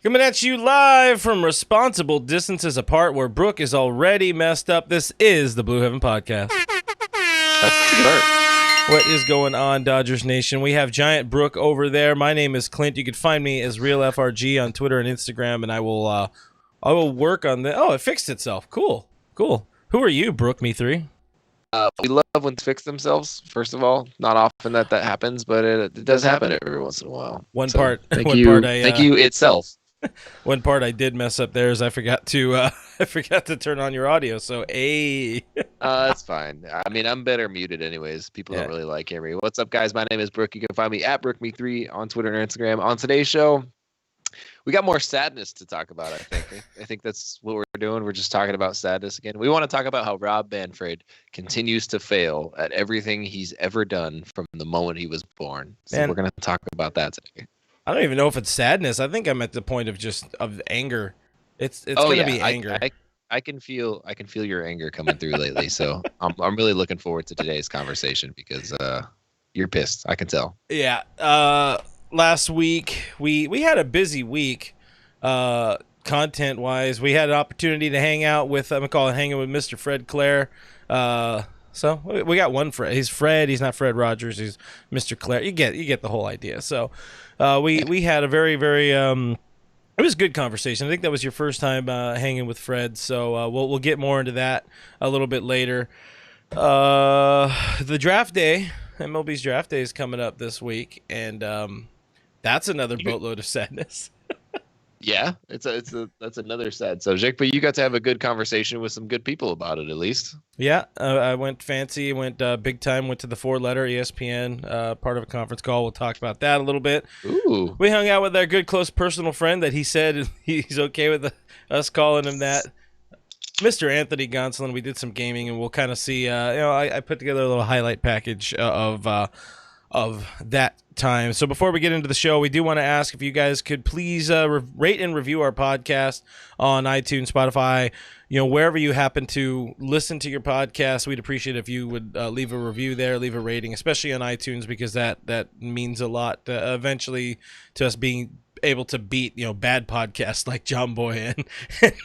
Coming at you live from responsible distances apart where Brooke is already messed up. This is the Blue Heaven Podcast. That's good. What is going on, Dodgers Nation? We have Giant Brooke over there. My name is Clint. You can find me as RealFRG on Twitter and Instagram, and I will work on the. Oh, it fixed itself. Cool. Who are you, Brooke? Me three. We love when things fix themselves. First of all, not often that happens, but it does happen every once in a while. Thank you itself. One part I did mess up there is I forgot to turn on your audio. So that's fine. I mean, I'm better muted anyways. People don't really like hearing me. What's up, guys? My name is Brooke. You can find me at BrookeMe3 on Twitter and Instagram. On today's show, we got more sadness to talk about. I think that's what we're doing. We're just talking about sadness again. We want to talk about how Rob Manfred continues to fail at everything he's ever done from the moment he was born. So we're going to talk about that today. I don't even know if it's sadness. I think I'm at the point of anger. It's going to be anger. I can feel your anger coming through lately. So I'm really looking forward to today's conversation because you're pissed. I can tell. Yeah. Last week we had a busy week, content wise. We had an opportunity to hang out with hanging with Mr. Fred Claire. So we got one Fred. He's Fred. He's not Fred Rogers. He's Mr. Claire. You get the whole idea. So we had a very, very it was a good conversation. I think that was your first time hanging with Fred. So we'll get more into that a little bit later. The draft day, MLB's draft day is coming up this week, and that's another boatload of sadness. Yeah, that's another sad subject, but you got to have a good conversation with some good people about it, at least. Yeah, I went fancy, went big time, went to the 4-letter ESPN, part of a conference call. We'll talk about that a little bit. Ooh. We hung out with our good, close personal friend that he said he's okay with us calling him that, Mr. Anthony Gonsolin. We did some gaming, and we'll kind of see. I put together a little highlight package of that time. So before we get into the show, we do want to ask if you guys could please rate and review our podcast on iTunes, Spotify, wherever you happen to listen to your podcast. We'd appreciate if you would leave a review there, leave a rating, especially on iTunes, because that means a lot eventually to us being able to beat bad podcasts like John Boy and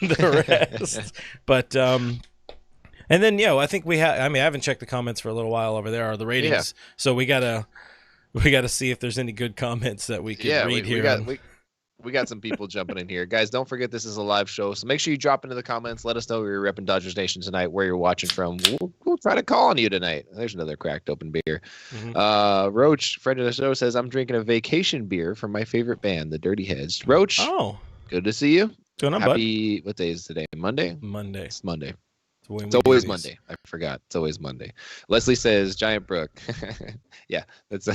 the rest. But and then I think I haven't checked the comments for a little while over there, or the ratings. Yeah. So we gotta see if there's any good comments that we can read here. We got some people jumping in here. Guys, don't forget this is a live show, so make sure you drop into the comments. Let us know where you're repping Dodgers Nation tonight, where you're watching from. We'll try to call on you tonight. There's another cracked open beer. Mm-hmm. Roach, friend of the show, says, I'm drinking a vacation beer from my favorite band, the Dirty Heads. Roach, good to see you. Going on, Happy, what day is today? Monday? Monday. It's Monday. It's always Monday. I forgot. It's always Monday. Leslie says, Giant Brook. Yeah, that's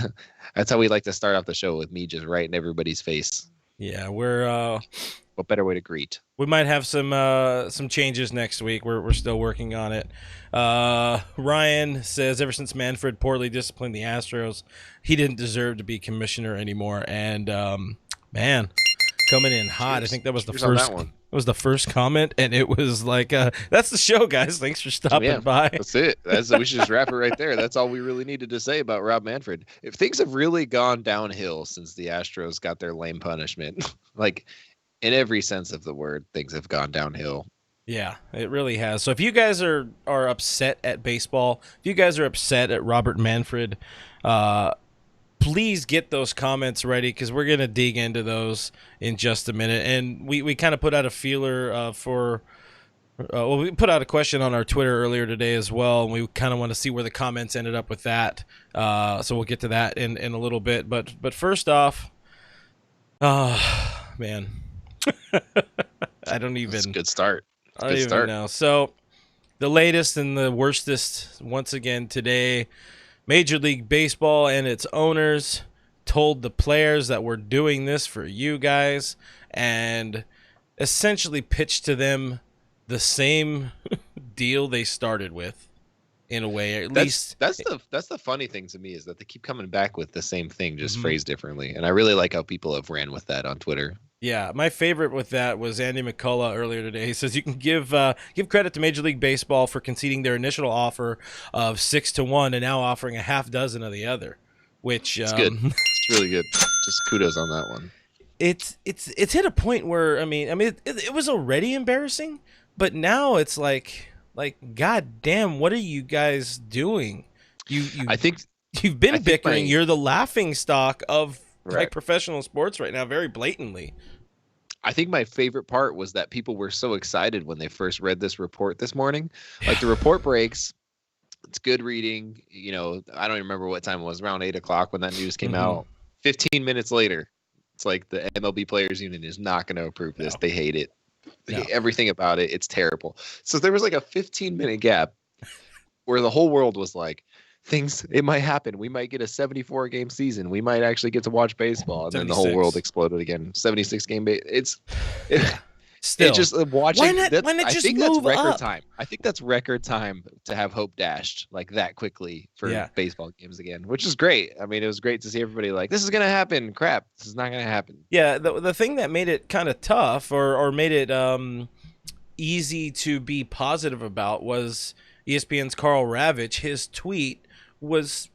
how we like to start off the show, with me just right in everybody's face. Yeah, we're what better way to greet? We might have some changes next week. We're still working on it. Ryan says, ever since Manfred poorly disciplined the Astros, he didn't deserve to be commissioner anymore. And man, coming in hot. Cheers. I think that was the Cheers first on that one. It was the first comment, and it was like, that's the show, guys. Thanks for stopping by. That's it. We should just wrap it right there. That's all we really needed to say about Rob Manfred. If things have really gone downhill since the Astros got their lame punishment, like in every sense of the word, things have gone downhill. Yeah, it really has. So if you guys are upset at baseball, if you guys are upset at Robert Manfred, please get those comments ready, because we're going to dig into those in just a minute. And we kind of put out a feeler we put out a question on our Twitter earlier today as well, and we kind of want to see where the comments ended up with that. So we'll get to that in a little bit. But first off, man, I don't even... That's a good start. I don't even know. So the latest and the worstest, once again today, Major League Baseball and its owners told the players that we're doing this for you guys, and essentially pitched to them the same deal they started with, in a way. That's the funny thing to me, is that they keep coming back with the same thing, just phrased differently. And I really like how people have ran with that on Twitter. Yeah, my favorite with that was Andy McCullough earlier today. He says you can give credit to Major League Baseball for conceding their initial offer of 6-1 and now offering a half dozen of the other, which it's good. It's really good. Just kudos on that one. it's hit a point where it was already embarrassing, but now it's like god damn, what are you guys doing? I think you've been bickering. my You're the laughing stock of right. professional sports right now, very blatantly. I think my favorite part was that people were so excited when they first read this report this morning. Like the report breaks, it's good reading. I don't even remember what time it was, around 8:00 when that news came out. 15 minutes later, it's like the MLB Players Union is not going to approve this. No. They hate it. They hate everything about it. It's terrible. So there was like a 15-minute gap where the whole world was like, it might happen. We might get a 74-game season. We might actually get to watch baseball. And 76. Then the whole world exploded again. 76-game. Still, it just watching. Why not just think move that's record up? time. I think that's record time to have hope dashed like that quickly for baseball games again, which is great. I mean, it was great to see everybody like, this is gonna happen. Crap, this is not gonna happen. Yeah, the thing that made it kind of tough or made it easy to be positive about was ESPN's Carl Ravitch. His tweet was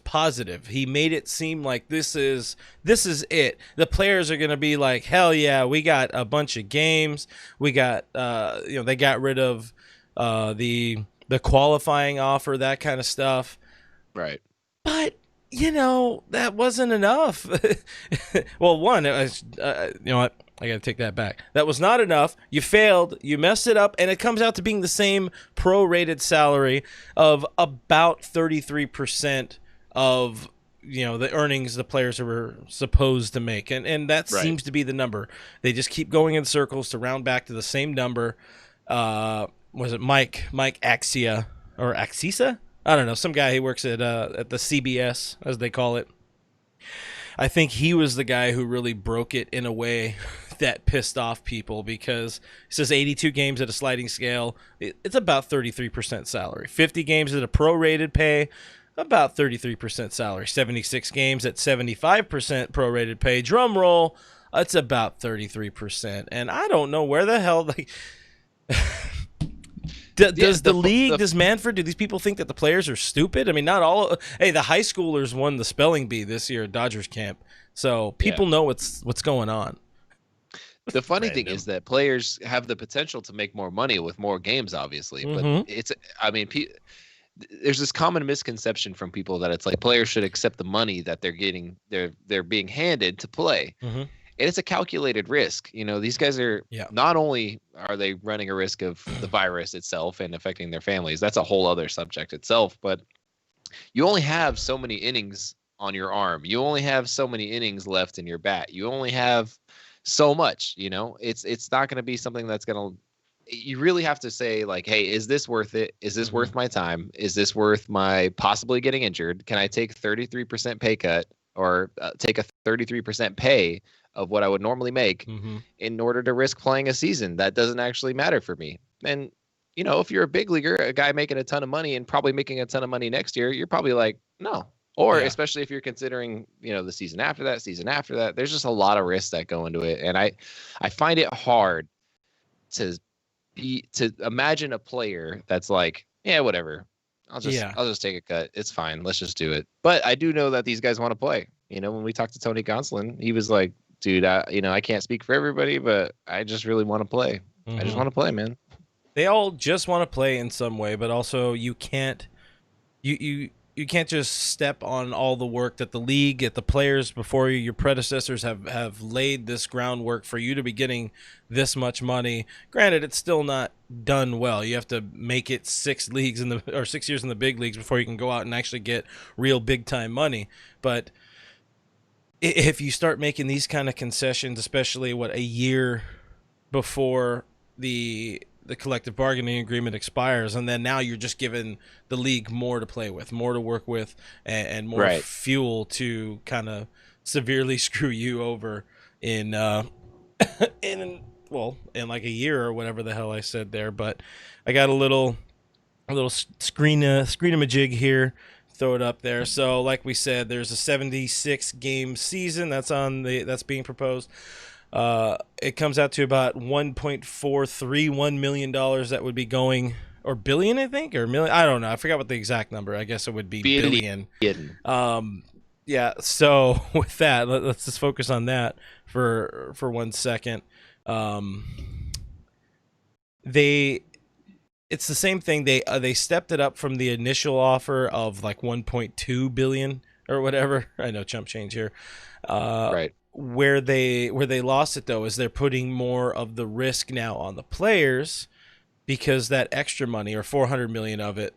positive. He made it seem like this is it. The players are going to be like, hell yeah, we got a bunch of games. We got they got rid of the qualifying offer, that kind of stuff. Right. But that wasn't enough. Well, one, it was, you know what? I got to take that back. That was not enough. You failed. You messed it up, and it comes out to being the same prorated salary of about 33% of the earnings the players were supposed to make, and that seems to be the number. They just keep going in circles to round back to the same number. Was it Mike Axia or Axisa? I don't know. Some guy who works at the CBS, as they call it. I think he was the guy who really broke it in a way that pissed off people, because it says 82 games at a sliding scale. It's about 33% salary. 50 games at a prorated pay, about 33% salary. 76 games at 75% prorated pay. Drum roll, it's about 33%. And I don't know where the hell does the league, does Manfred, do these people think that the players are stupid? I mean, not all. Hey, the high schoolers won the spelling bee this year at Dodgers camp, so people know what's going on. The funny thing is that players have the potential to make more money with more games, obviously. But there's this common misconception from people that it's like players should accept the money that they're getting, they're being handed to play. And it's a calculated risk. These guys are not only are they running a risk of the virus itself and affecting their families. That's a whole other subject itself. But you only have so many innings on your arm. You only have so many innings left in your bat. You only have so much. It's not going to be something that's going to. You really have to say, like, hey, is this worth it? Is this worth my time? Is this worth my possibly getting injured? Can I take 33% pay cut or take a 33% pay of what I would normally make in order to risk playing a season that doesn't actually matter for me? And, if you're a big leaguer, a guy making a ton of money and probably making a ton of money next year, you're probably like, no. Or especially if you're considering, the season after that, there's just a lot of risks that go into it. And I find it hard to imagine a player that's like, yeah, whatever. I'll just take a cut. It's fine. Let's just do it. But I do know that these guys want to play. When we talked to Tony Gonsolin, he was like, dude, I can't speak for everybody, but I just really want to play. I just want to play, man. They all just want to play in some way, but also you can't just step on all the work that the league, the players before you, your predecessors have laid this groundwork for you to be getting this much money. Granted, it's still not done well. You have to make it 6 years in the big leagues before you can go out and actually get real big time money. But if you start making these kind of concessions, especially a year before the collective bargaining agreement expires, and then now you're just giving the league more to play with, more to work with, and more fuel to kind of severely screw you over in like a year or whatever the hell I said there. But I got a little screen-a-majig here. Throw it up there. So like we said, there's a 76 game season that's being proposed. It comes out to about $1.431 million that would be going, or billion, I think, or million. I don't know. I forgot what the exact number. I guess it would be billion. Yeah. So with that, let's just focus on that for 1 second. Um, they it's the same thing. They stepped it up from the initial offer of like 1.2 billion or whatever. I know chump change here. Right. Where they lost it though is they're putting more of the risk now on the players because that extra money or 400 million of it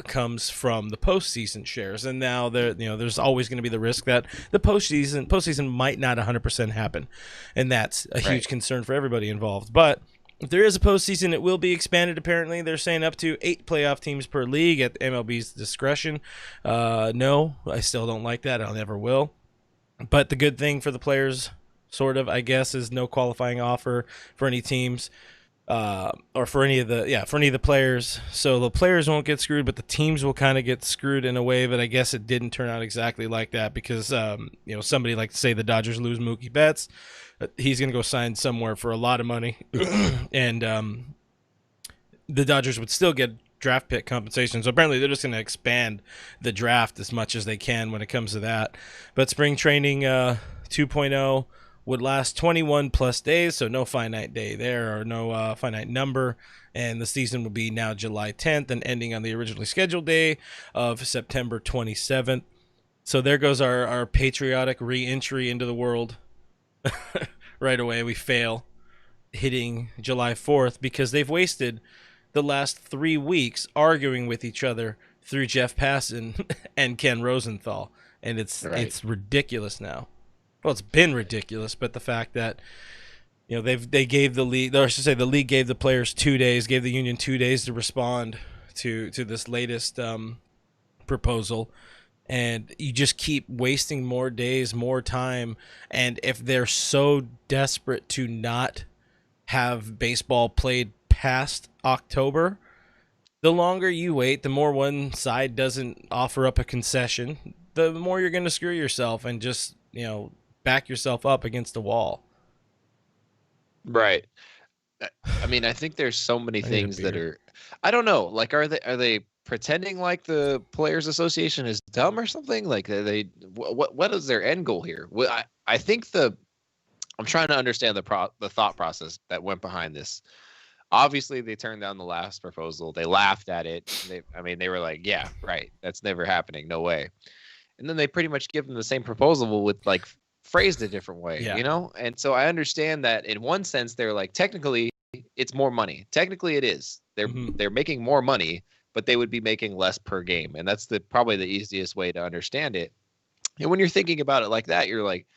comes from the postseason shares, and now there's always going to be the risk that the postseason might not 100% happen, and that's a Right. huge concern for everybody involved. But if there is a postseason, it will be expanded. Apparently, they're saying up to 8 playoff teams per league at MLB's discretion. No, I still don't like that. I never will. But the good thing for the players, sort of, I guess, is no qualifying offer for any teams, or for any of the players. So the players won't get screwed, but the teams will kind of get screwed in a way. But I guess it didn't turn out exactly like that because somebody like to say the Dodgers lose Mookie Betts, he's gonna go sign somewhere for a lot of money, and the Dodgers would still get draft pick compensation. So apparently they're just going to expand the draft as much as they can when it comes to that. But spring training 2.0 would last 21 plus days, so no finite day there or no finite number. And the season will be now July 10th and ending on the originally scheduled day of September 27th. So there goes our patriotic re-entry into the world. Right away, we fail hitting July 4th because they've wasted the last 3 weeks arguing with each other through Jeff Passan and Ken Rosenthal, and it's ridiculous now. Well, it's been ridiculous, but the fact that they gave the league, or I should say, the league gave the players 2 days, gave the union 2 days to respond to this latest proposal, and you just keep wasting more days, more time, and if they're so desperate to not have baseball played past October, the longer you wait, the more one side doesn't offer up a concession, the more you're going to screw yourself and just, back yourself up against the wall. Right. I mean, I think there's so many things that are, I don't know, like, are they pretending like the Players Association is dumb or something? Like, what is their end goal here? Well, I think I'm trying to understand the thought process that went behind this. Obviously, they turned down the last proposal. They laughed at it. They were like, "Yeah, right. That's never happening. No way." And then they pretty much give them the same proposal with like phrased a different way, Yeah. And so I understand that in one sense they're like, technically it's more money. Technically it is. They're making more money, but they would be making less per game, and that's probably the easiest way to understand it. And when you're thinking about it like that, you're like,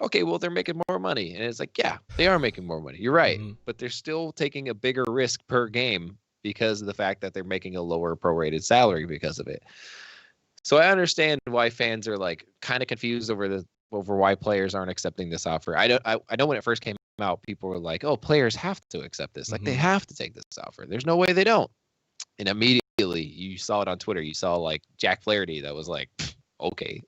okay, well, they're making more money. And it's like, yeah, they are making more money. You're right. Mm-hmm. But they're still taking a bigger risk per game because of the fact that they're making a lower prorated salary because of it. So I understand why fans are like kind of confused over why players aren't accepting this offer. I know when it first came out, people were like, oh, players have to accept this. Like, they have to take this offer. There's no way they don't. And immediately you saw it on Twitter. You saw like Jack Flaherty that was like, okay.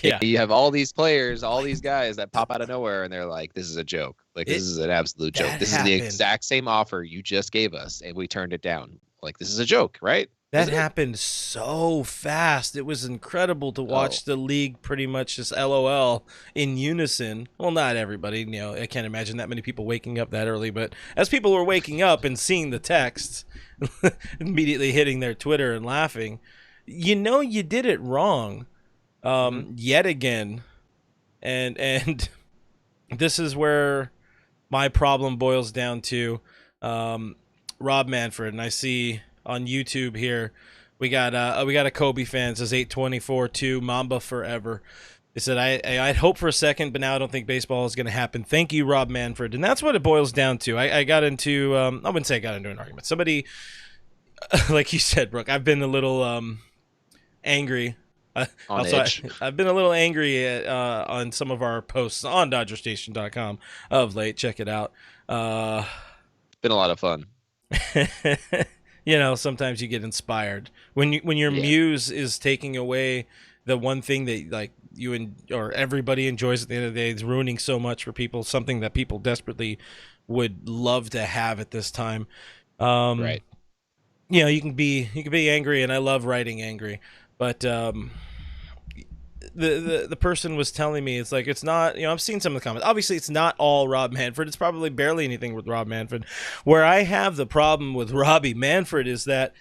Yeah. You have all these players, all these guys that pop out of nowhere, and they're like, this is a joke. Like, this is an absolute joke. This is the exact same offer you just gave us, and we turned it down. Like, this is a joke, right? That happened so fast. It was incredible to watch the league pretty much just LOL in unison. Well, not everybody. I can't imagine that many people waking up that early. But as people were waking up and seeing the texts, immediately hitting their Twitter and laughing, you did it wrong. Yet again. And this is where my problem boils down to. Rob Manfred, and I see on YouTube here, we got a Kobe fan, says 824-2 Mamba forever. He said, I'd hope for a second, but now I don't think baseball is going to happen. Thank you, Rob Manfred. And that's what it boils down to. I got into, I wouldn't say I got into an argument. Somebody, like you said, Brooke, I've been a little angry. I've been a little angry on some of our posts on DodgerStation.com of late. Check it out. Been a lot of fun. Sometimes you get inspired when your muse is taking away the one thing that like or everybody enjoys at the end of the day. It's ruining so much for people, something that people desperately would love to have at this time. Right. You can be angry, and I love writing angry, but the person was telling me, it's like, it's not, I've seen some of the comments. Obviously, it's not all Rob Manfred. It's probably barely anything with Rob Manfred. Where I have the problem with Robbie Manfred is that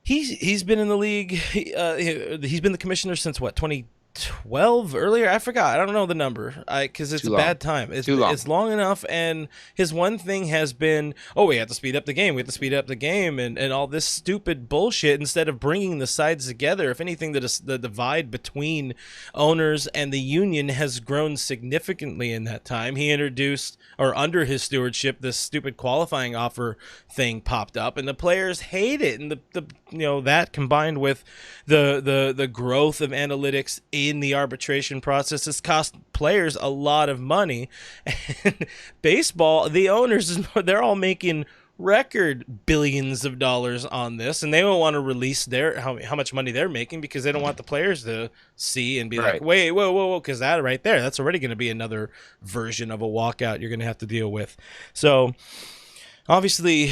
he's been in the league. He's been the commissioner since what, 2012 earlier? I forgot. I don't know the number because it's a bad time. It's long enough. And his one thing has been, we have to speed up the game. We have to speed up the game and all this stupid bullshit instead of bringing the sides together. If anything, the divide between owners and the union has grown significantly in that time. He introduced, or under his stewardship, this stupid qualifying offer thing popped up, and the players hate it. And that combined with the growth of analytics in the arbitration process has cost players a lot of money. And baseball, the owners, they're all making record billions of dollars on this, and they don't want to release how much money they're making because they don't want the players to see and be like, wait, whoa, because that right there, that's already going to be another version of a walkout you're going to have to deal with. So obviously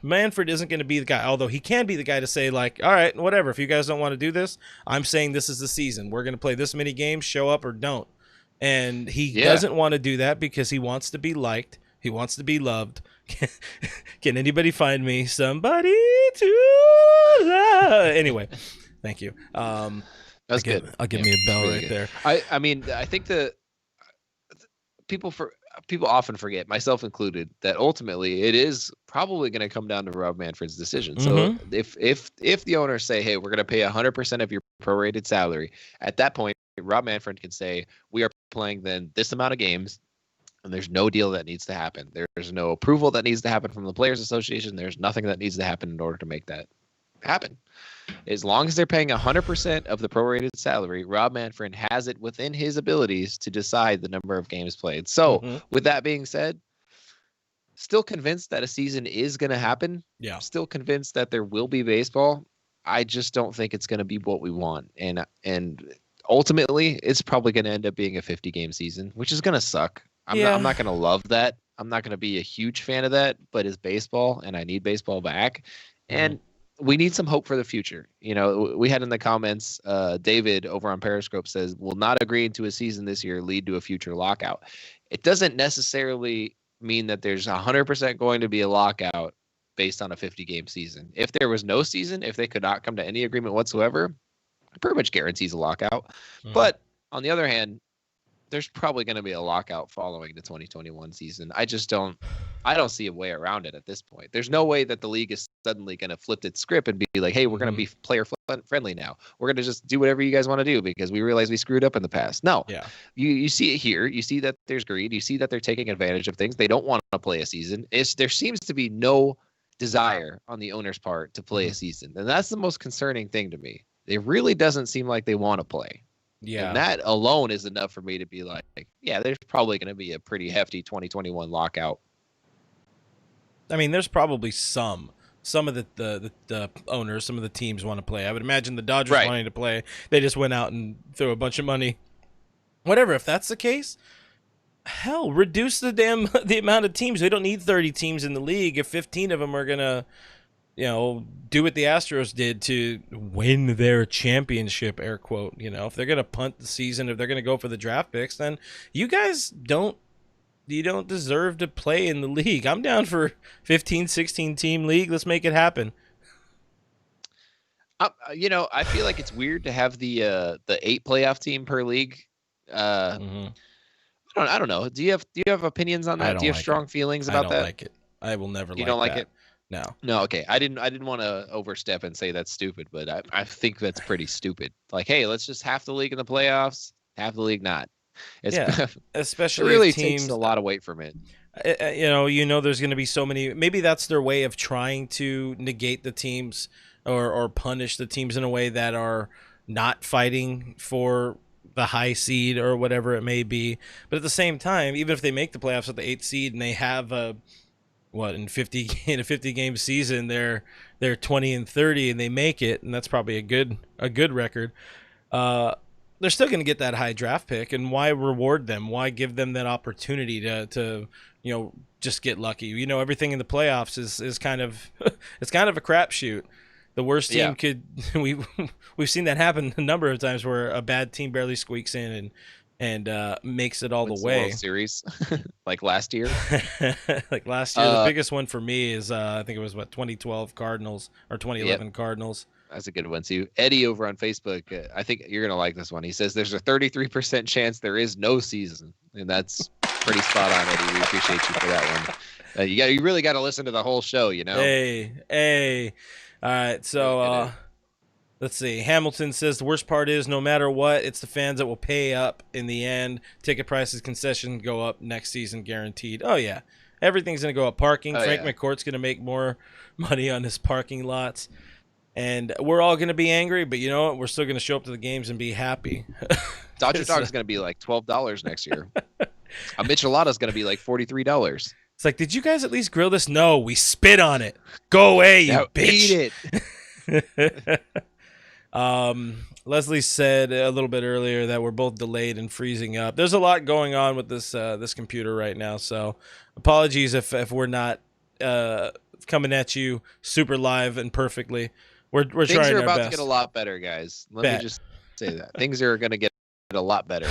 Manfred isn't going to be the guy, although he can be the guy to say, like, all right, whatever, if you guys don't want to do this, I'm saying this is the season. We're going to play this many games, show up or don't. And he doesn't want to do that because he wants to be liked. He wants to be loved. Can anybody find me somebody to love? Anyway, thank you. That's good. I'll give me a bell really right there. I mean, I think people often forget, myself included, that ultimately it is probably going to come down to Rob Manfred's decision. So if the owners say, hey, we're going to pay 100% of your prorated salary, at that point, Rob Manfred can say, we are playing then this amount of games, and there's no deal that needs to happen. There's no approval that needs to happen from the Players Association. There's nothing that needs to happen in order to make that happen. As long as they're paying 100% of the prorated salary, Rob Manfred has it within his abilities to decide the number of games played. So with that being said, still convinced that a season is going to happen. Yeah. Still convinced that there will be baseball. I just don't think it's going to be what we want. And ultimately, it's probably going to end up being a 50-game season, which is going to suck. I'm not going to love that. I'm not going to be a huge fan of that, but it's baseball, and I need baseball back. And we need some hope for the future. We had in the comments, David over on Periscope says, will not agreeing to a season this year lead to a future lockout. It doesn't necessarily mean that there's 100% going to be a lockout based on a 50-game season. If there was no season, if they could not come to any agreement whatsoever, it pretty much guarantees a lockout. But on the other hand, there's probably going to be a lockout following the 2021 season. I don't see a way around it at this point. There's no way that the league is suddenly going to flip its script and be like, hey, we're going to be player friendly now. We're going to just do whatever you guys want to do because we realize we screwed up in the past. No. Yeah. You see it here. You see that there's greed. You see that they're taking advantage of things. They don't want to play a season. There seems to be no desire on the owner's part to play a season. And that's the most concerning thing to me. It really doesn't seem like they want to play. Yeah. And that alone is enough for me to be like, yeah, there's probably going to be a pretty hefty 2021 lockout. I mean, there's probably some of the owners, some of the teams want to play. I would imagine the Dodgers wanting to play. They just went out and threw a bunch of money. Whatever, if that's the case, hell, reduce the amount of teams. They don't need 30 teams in the league if 15 of them are going to do what the Astros did to win their championship, air quote. If they're going to punt the season, if they're going to go for the draft picks, then you guys don't deserve to play in the league. I'm down for 15, 16 team league. Let's make it happen. I feel like it's weird to have the 8 playoff team per league. I don't know. Do you have opinions on that? Do you have strong feelings about that? I don't like it. I will never. You don't like it? No. Okay. I didn't want to overstep and say that's stupid, but I think that's pretty stupid. Like, hey, let's just half the league in the playoffs, half the league not. Especially it really teams, takes a lot away from it. There's going to be so many. Maybe that's their way of trying to negate the teams or punish the teams in a way that are not fighting for the high seed or whatever it may be. But at the same time, even if they make the playoffs at the 8th seed and they have in a 50 game season, they're 20-30 and they make it, and that's probably a good record. They're still going to get that high draft pick, and why reward them? Why give them that opportunity to just get lucky? Everything in the playoffs is kind of it's kind of a crapshoot. The worst team Yeah. could we've seen that happen a number of times where a bad team barely squeaks in and makes it all Wins the the World way. Series like last year. Like last year, the biggest one for me is I think it was 2012 Cardinals or Yep. 2011 Cardinals. That's a good one too. Eddie over on Facebook, I think you're gonna like this one. He says there's a 33% chance there is no season, and that's pretty spot on, Eddie. We appreciate you for that one. You really got to listen to the whole show, you know. Hey. All right, so Really let's see. Hamilton says the worst part is no matter what, it's the fans that will pay up in the end. Ticket prices, concessions go up next season, guaranteed. Oh yeah, everything's gonna go up. Parking. Oh, Frank yeah. McCourt's gonna make more money on his parking lots. And we're all going to be angry, but you know what? We're still going to show up to the games and be happy. Dodger Dog is going to be like $12 next year. A Michelada is going to be like $43. It's like, did you guys at least grill this? No, we spit on it. Go away, you Now bitch. Eat it. Leslie said a little bit earlier that we're both delayed and freezing up. There's a lot going on with this computer right now, so apologies if we're not coming at you super live and perfectly. We're Things trying are our about best. to get a lot better, guys. Let Bet. me just say that things are going to get a lot better.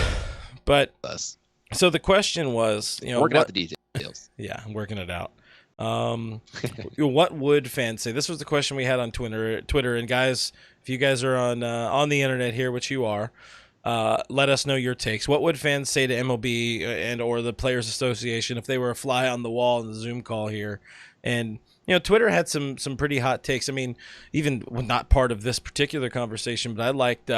But Us so the question was, working out the details. Yeah, I'm working it out. What would fans say? This was the question we had on Twitter, and guys, if you guys are on the internet here, which you are, let us know your takes. What would fans say to MLB and or the Players Association if they were a fly on the wall in the Zoom call here? And Twitter had some pretty hot takes. I mean, even not part of this particular conversation, but I liked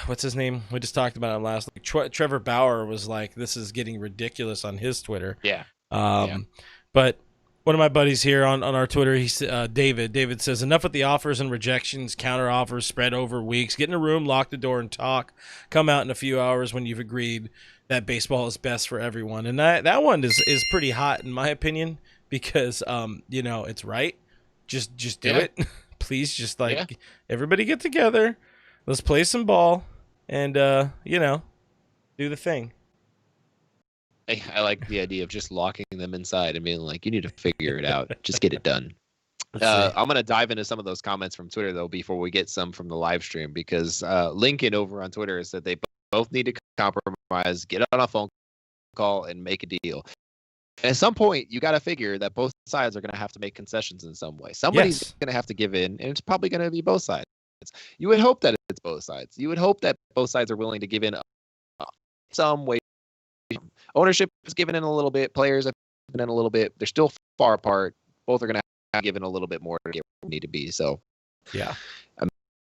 what's his name? We just talked about him last week. Trevor Bauer was like, "This is getting ridiculous" on his Twitter. Yeah. But one of my buddies here on our Twitter, David says, enough with the offers and rejections, counter offers spread over weeks. Get in a room, lock the door, and talk. Come out in a few hours when you've agreed that baseball is best for everyone. And that one is pretty hot in my opinion because it's right. Just do it. Please, just everybody get together. Let's play some ball and do the thing. I like the idea of just locking them inside and being like, you need to figure it out. Just get it done. I'm going to dive into some of those comments from Twitter, though, before we get some from the live stream, because Lincoln over on Twitter said they both need to compromise, get on a phone call, and make a deal. And at some point, you got to figure that both sides are going to have to make concessions in some way. Somebody's going to have to give in, and it's probably going to be both sides. You would hope that it's both sides. You would hope that both sides are willing to give in some way. Ownership is giving in a little bit. Players have given in a little bit. They're still far apart. Both are going to have to give in a little bit more to get where we need to be. So, yeah,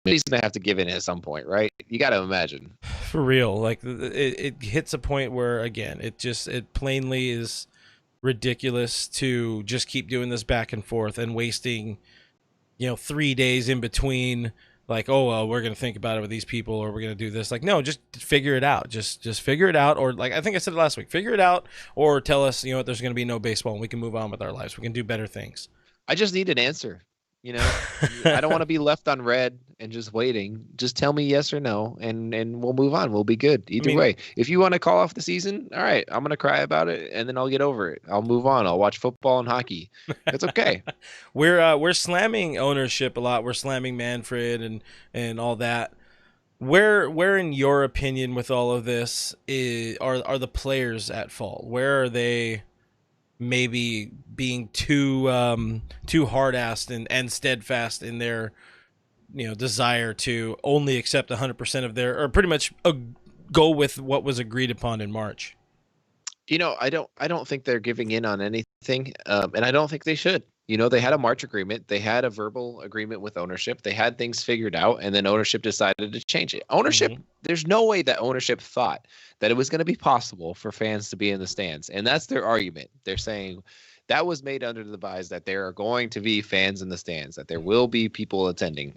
he's going to have to give in at some point, right? You got to imagine. For real, like it hits a point where again, it plainly is ridiculous to just keep doing this back and forth and wasting, 3 days in between. Like, oh, well, we're going to think about it with these people or we're going to do this. Like, no, just figure it out. Just figure it out. Or like I think I said it last week, figure it out or tell us, there's going to be no baseball and we can move on with our lives. We can do better things. I just need an answer. I don't want to be left on red and just waiting. Just tell me yes or no, and we'll move on. We'll be good either way. If you want to call off the season, all right, I'm going to cry about it, and then I'll get over it. I'll move on. I'll watch football and hockey. It's okay. We're slamming ownership a lot. We're slamming Manfred and all that. Where in your opinion with all of this are the players at fault? Where are they maybe being too hard-assed and steadfast in their desire to only accept 100% of their, or pretty much go with what was agreed upon in March? I don't think they're giving in on anything, and I don't think they should. They had a March agreement. They had a verbal agreement with ownership. They had things figured out, and then ownership decided to change it. Ownership, There's no way that ownership thought that it was going to be possible for fans to be in the stands, and that's their argument. They're saying that was made under the guise that there are going to be fans in the stands, that there will be people attending.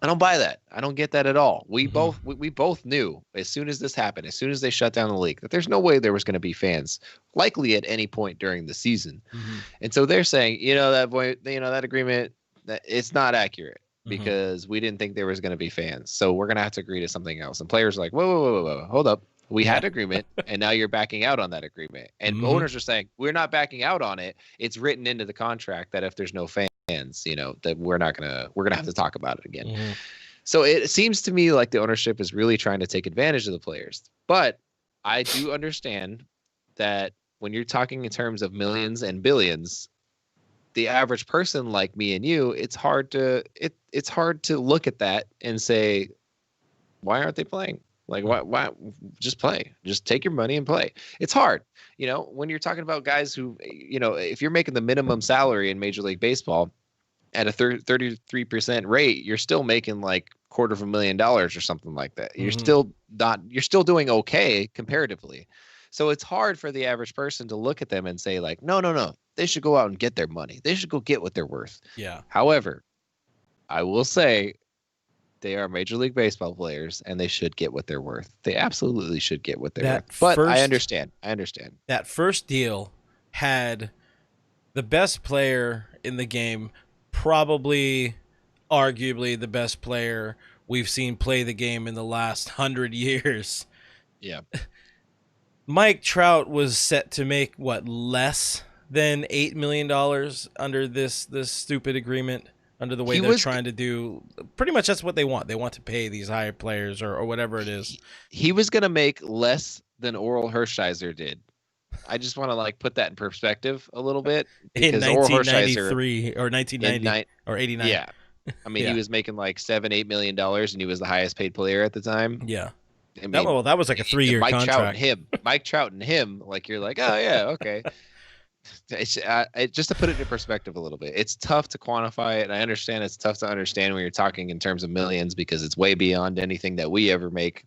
I don't buy that. I don't get that at all. We both knew as soon as this happened, as soon as they shut down the league, that there's no way there was going to be fans, likely at any point during the season. And so they're saying, that agreement, that it's not accurate because we didn't think there was going to be fans. So we're going to have to agree to something else. And players are like, whoa, hold up. We had agreement, and now you're backing out on that agreement. And owners are saying, we're not backing out on it. It's written into the contract that if there's no fans, fans, that we're gonna have to talk about it again. Mm-hmm. So it seems to me like the ownership is really trying to take advantage of the players. But I do understand that when you're talking in terms of millions and billions, the average person like me and you, it's hard to look at that and say, why aren't they playing? Like, why just play? Just take your money and play. It's hard. When you're talking about guys who, if you're making the minimum salary in Major League Baseball at a 33% rate, you're still making like $250,000 or something like that. You're still doing okay comparatively. So it's hard for the average person to look at them and say like, no, they should go out and get their money. They should go get what they're worth. Yeah. However, I will say they are Major League Baseball players and they should get what they're worth. They absolutely should get what they're worth. But I understand. That first deal had the best player in the game, probably arguably the best player we've seen play the game in the last 100 years. Yeah. Mike Trout was set to make less than $8 million under this stupid agreement, under the way they're trying to do. Pretty much that's what they want. They want to pay these higher players or whatever it is. He was going to make less than Oral Hershiser did. I just want to put that in perspective a little bit. In 1993 or 1990 or 89. Yeah. I mean, He was making $7-8 million and he was the highest paid player at the time. Yeah. I mean, that was like a 3-year contract. Mike Trout and him, you're like, oh yeah, okay. Just to put it in perspective a little bit, it's tough to quantify it, and I understand it's tough to understand when you're talking in terms of millions because it's way beyond anything that we ever make.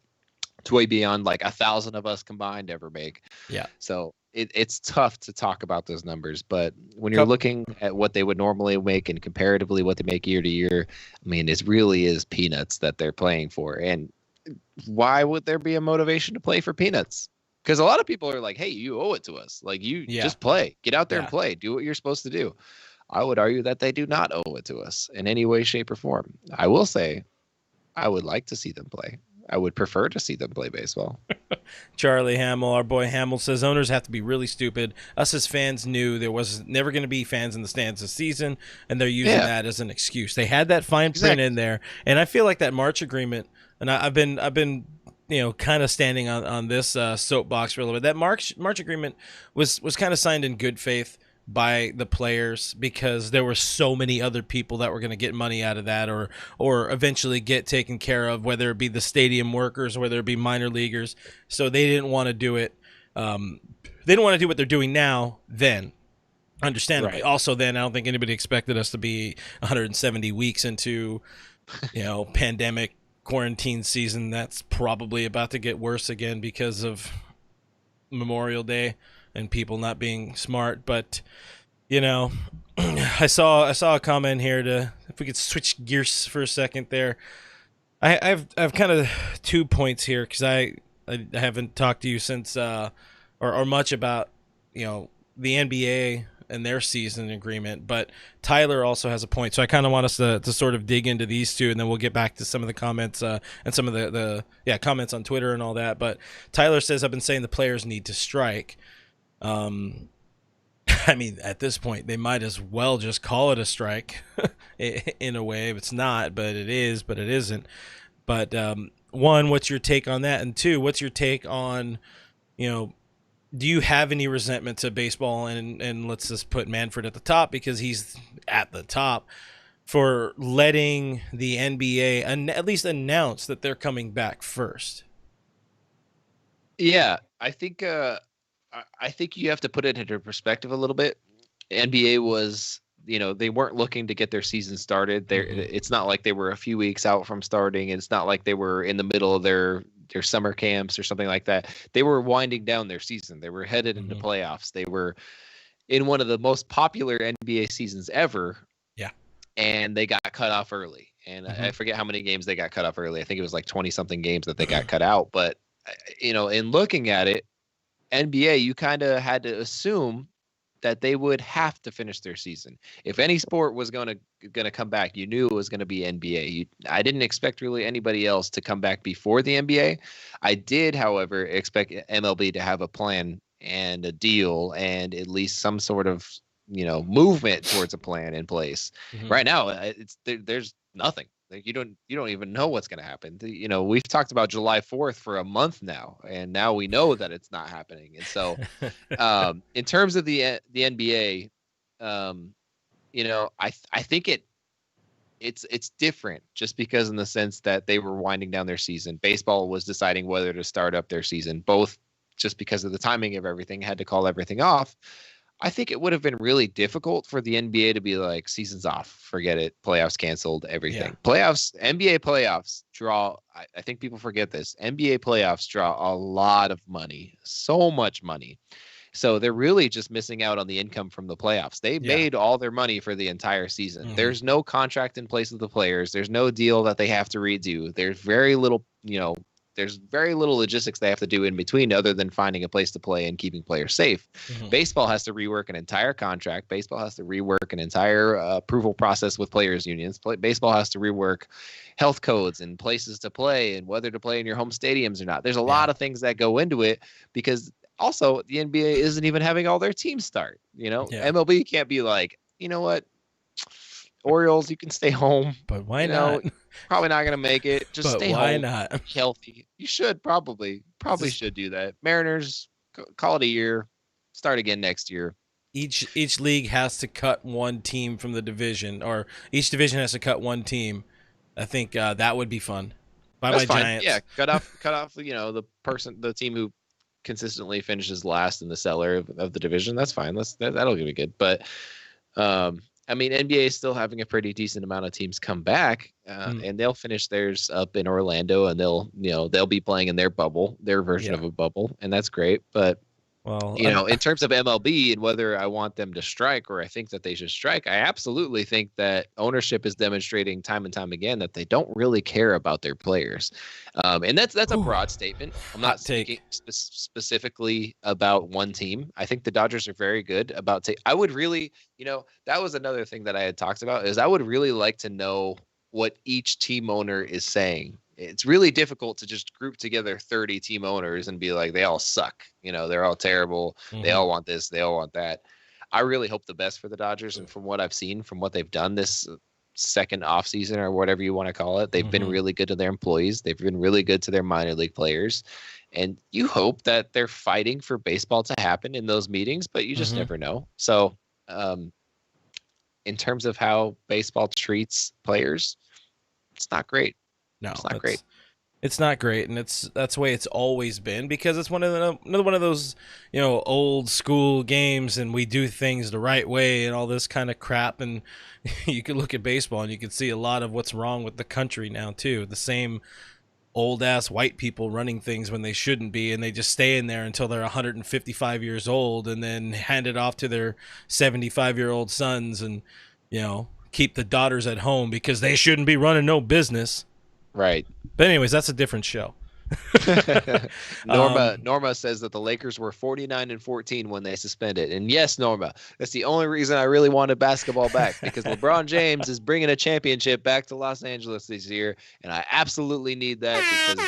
It's way beyond 1,000 of us combined ever make. Yeah. So it's tough to talk about those numbers, but when you're looking at what they would normally make and comparatively what they make year to year, I mean, it really is peanuts that they're playing for. And why would there be a motivation to play for peanuts? Because a lot of people are like, hey, you owe it to us. Just play. Get out there and play. Do what you're supposed to do. I would argue that they do not owe it to us in any way, shape, or form. I will say I would like to see them play. I would prefer to see them play baseball. Charlie Hamill, our boy Hamill, says owners have to be really stupid. Us as fans knew there was never going to be fans in the stands this season, and they're using that as an excuse. They had that fine print in there, and I feel like that March agreement, and I've been kind of standing on this soapbox for a little bit. That March agreement was kind of signed in good faith by the players because there were so many other people that were going to get money out of that or eventually get taken care of, whether it be the stadium workers, whether it be minor leaguers. So they didn't want to do it. They didn't want to do what they're doing now then. Understandably. Right. Also, then I don't think anybody expected us to be 170 weeks into, pandemic quarantine season. That's probably about to get worse again because of Memorial Day and people not being smart. But I saw a comment here if we could switch gears for a second there. I've kind of 2 points here because I haven't talked to you since or much about the NBA and their season agreement, but Tyler also has a point. So I kind of want us to sort of dig into these two, and then we'll get back to some of the comments and some of the comments on Twitter and all that. But Tyler says, I've been saying the players need to strike. I mean, at this point, they might as well just call it a strike in a way. It's not, but it is, but it isn't. But one, what's your take on that? And two, what's your take on, do you have any resentment to baseball? And let's just put Manfred at the top because he's at the top for letting the NBA at least announce that they're coming back first. Yeah, I think you have to put it into perspective a little bit. NBA was, they weren't looking to get their season started. It's not like they were a few weeks out from starting. It's not like they were in the middle of their summer camps or something like that. They were winding down their season. They were headed into playoffs. They were in one of the most popular NBA seasons ever. Yeah. And they got cut off early. And I forget how many games they got cut off early. I think it was 20 something games that they got cut out. But, in looking at it, NBA, you kind of had to assume that they would have to finish their season. If any sport was going to come back, you knew it was going to be NBA. I didn't expect really anybody else to come back before the NBA. I did, however, expect MLB to have a plan and a deal and at least some sort of movement towards a plan in place. Mhm. Right now, there's nothing. Like you don't even know what's going to happen. We've talked about July 4th for a month now, and now we know that it's not happening. And so, in terms of the NBA, I think it's different just because in the sense that they were winding down their season. Baseball was deciding whether to start up their season, both just because of the timing of everything, had to call everything off. I think it would have been really difficult for the NBA to be like, season's off, forget it, playoffs canceled, everything. Yeah. NBA playoffs draw, I think people forget this, NBA playoffs draw a lot of money, so much money. So they're really just missing out on the income from the playoffs. They made all their money for the entire season. Mm-hmm. There's no contract in place with the players. There's no deal that they have to redo. There's very little, there's very little logistics they have to do in between other than finding a place to play and keeping players safe. Mm-hmm. Baseball has to rework an entire contract. Baseball has to rework an entire approval process with players unions. Baseball has to rework health codes and places to play and whether to play in your home stadiums or not. There's a lot of things that go into it because also the NBA isn't even having all their teams start. MLB can't be like, you know what? Orioles, you can stay home. But why not? Probably not going to make it. Just stay home. Why not? Healthy. You should probably should do that. Mariners, call it a year. Start again next year. Each league has to cut one team from the division, or each division has to cut one team. I think that would be fun. That's fine. Giants. Yeah, cut off. The team who consistently finishes last in the cellar of the division. That's fine. That'll be good. But NBA is still having a pretty decent amount of teams come back, and they'll finish theirs up in Orlando, and they'll be playing in their bubble, their version of a bubble, and that's great. But in terms of MLB and whether I want them to strike or I think that they should strike, I absolutely think that ownership is demonstrating time and time again that they don't really care about their players, and that's a broad statement. I'm not speaking specifically about one team. I think the Dodgers are very good about. I would really, that was another thing that I had talked about is I would really like to know what each team owner is saying. It's really difficult to just group together 30 team owners and be like, they all suck. They're all terrible. Mm-hmm. They all want this. They all want that. I really hope the best for the Dodgers. And from what I've seen, from what they've done this second offseason or whatever you want to call it, they've been really good to their employees. They've been really good to their minor league players. And you hope that they're fighting for baseball to happen in those meetings, but you just never know. So in terms of how baseball treats players, it's not great. No, it's not great. It's not great, and that's the way it's always been because it's another one of those old school games, and we do things the right way and all this kind of crap. And you could look at baseball and you can see a lot of what's wrong with the country now too. The same old ass white people running things when they shouldn't be, and they just stay in there until they're 155 years old, and then hand it off to their 75-year-old sons, and keep the daughters at home because they shouldn't be running no business. Right. But anyways, that's a different show. Norma says that the Lakers were 49-14 when they suspended. And yes, Norma, that's the only reason I really wanted basketball back because LeBron James is bringing a championship back to Los Angeles this year. And I absolutely need that because,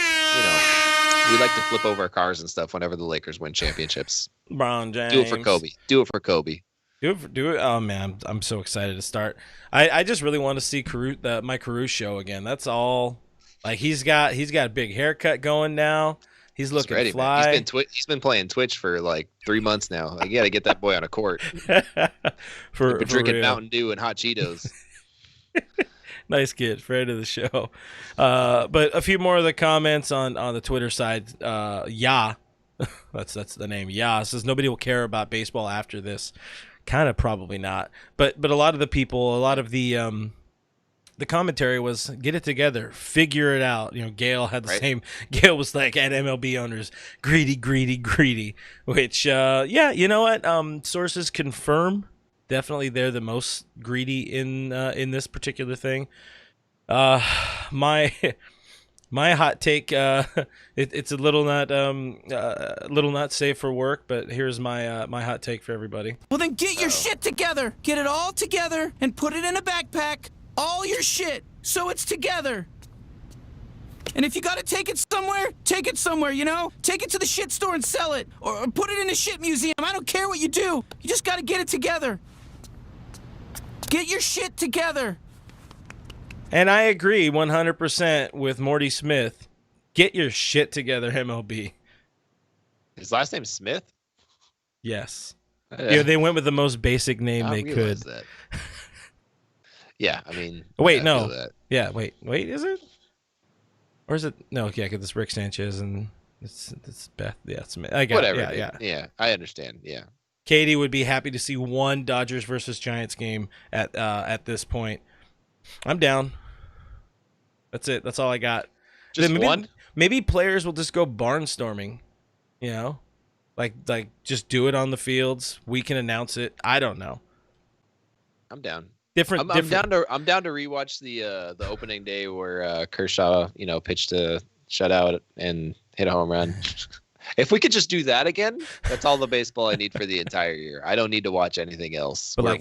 we like to flip over cars and stuff whenever the Lakers win championships. LeBron James. Do it for Kobe. Do it for Kobe. Do it. Oh man, I'm so excited to start. I just really want to see my Caruso show again. That's all. Like he's got a big haircut going now. He's looking ready, fly. Man. He's been playing Twitch for like 3 months now. Like, you got to get that boy on a court. for drinking real. Mountain Dew and hot Cheetos. Nice kid, friend of the show. But a few more of the comments on the Twitter side. That's the name. Says nobody will care about baseball after this. Kind of probably not. But a lot of the people, a lot of the commentary was get it together, figure it out. Gail had the same. Gail was like at MLB owners, greedy, which you know what? Sources confirm definitely they're the most greedy in this particular thing. My hot take, it's a little not safe for work, but here's my hot take for everybody. Well, then get your shit together. Get it all together and put it in a backpack. All your shit, so it's together. And if you gotta take it somewhere, take it somewhere, Take it to the shit store and sell it. Or put it in a shit museum. I don't care what you do. You just gotta get it together. Get your shit together. And I agree 100% with Morty Smith. Get your shit together, MLB. His last name's Smith? Yes. Yeah, they went with the most basic name I they could. realized that. Yeah, I mean. Wait, I no. feel that. Yeah, wait, is it? Or is it? No, yeah, because it's Rick Sanchez and it's Beth. Yeah, Smith. I got Whatever. it. Yeah. Yeah, I understand. Yeah. Katie would be happy to see one Dodgers versus Giants game at this point. I'm down. That's it. That's all I got. Just one? Maybe players will just go barnstorming. You know, like just do it on the fields. We can announce it. I don't know. I'm down. Different. I'm down to rewatch the opening day where Kershaw, pitched a shutout and hit a home run. If we could just do that again, that's all the baseball I need for the entire year. I don't need to watch anything else. But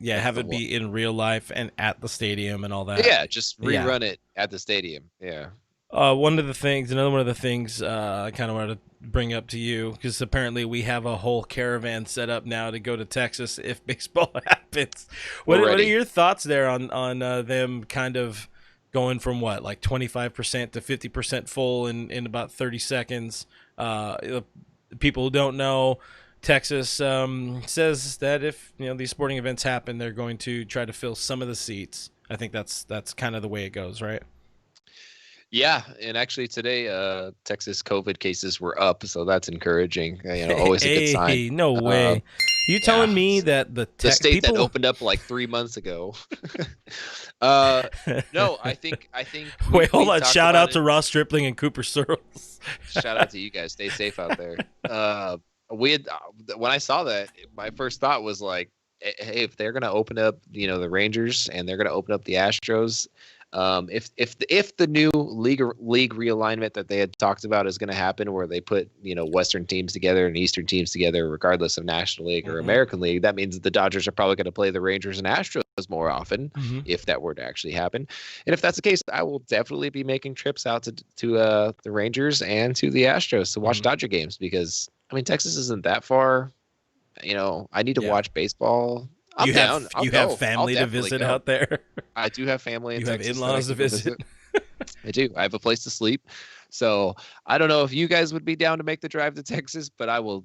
have it be in real life and at the stadium and all that. Yeah, just rerun it at the stadium. Yeah. Another one of the things I kind of wanted to bring up to you, because apparently we have a whole caravan set up now to go to Texas if baseball happens. What are your thoughts there on them kind of going from like 25% to 50% full in about 30 seconds? People who don't know, Texas says that if these sporting events happen, they're going to try to fill some of the seats. I think that's kind of the way it goes, right? Yeah, and actually today, Texas COVID cases were up, so that's encouraging. Always a good sign. No way. You telling me that the state that opened up like 3 months ago? No, I think. Wait, hold on. Shout out to Ross Stripling and Cooper Searles. Shout out to you guys. Stay safe out there. When I saw that, my first thought was like, hey, if they're gonna open up, the Rangers and they're gonna open up the Astros. If the new league realignment that they had talked about is going to happen, where they put Western teams together and Eastern teams together, regardless of National League or American League, that means that the Dodgers are probably going to play the Rangers and Astros more often, if that were to actually happen. And if that's the case, I will definitely be making trips out to the Rangers and to the Astros to watch Dodger games, because Texas isn't that far. I need to watch baseball. You have family to visit out there. I do have family. You have in-laws to visit. I do. I have a place to sleep. So I don't know if you guys would be down to make the drive to Texas, but I will.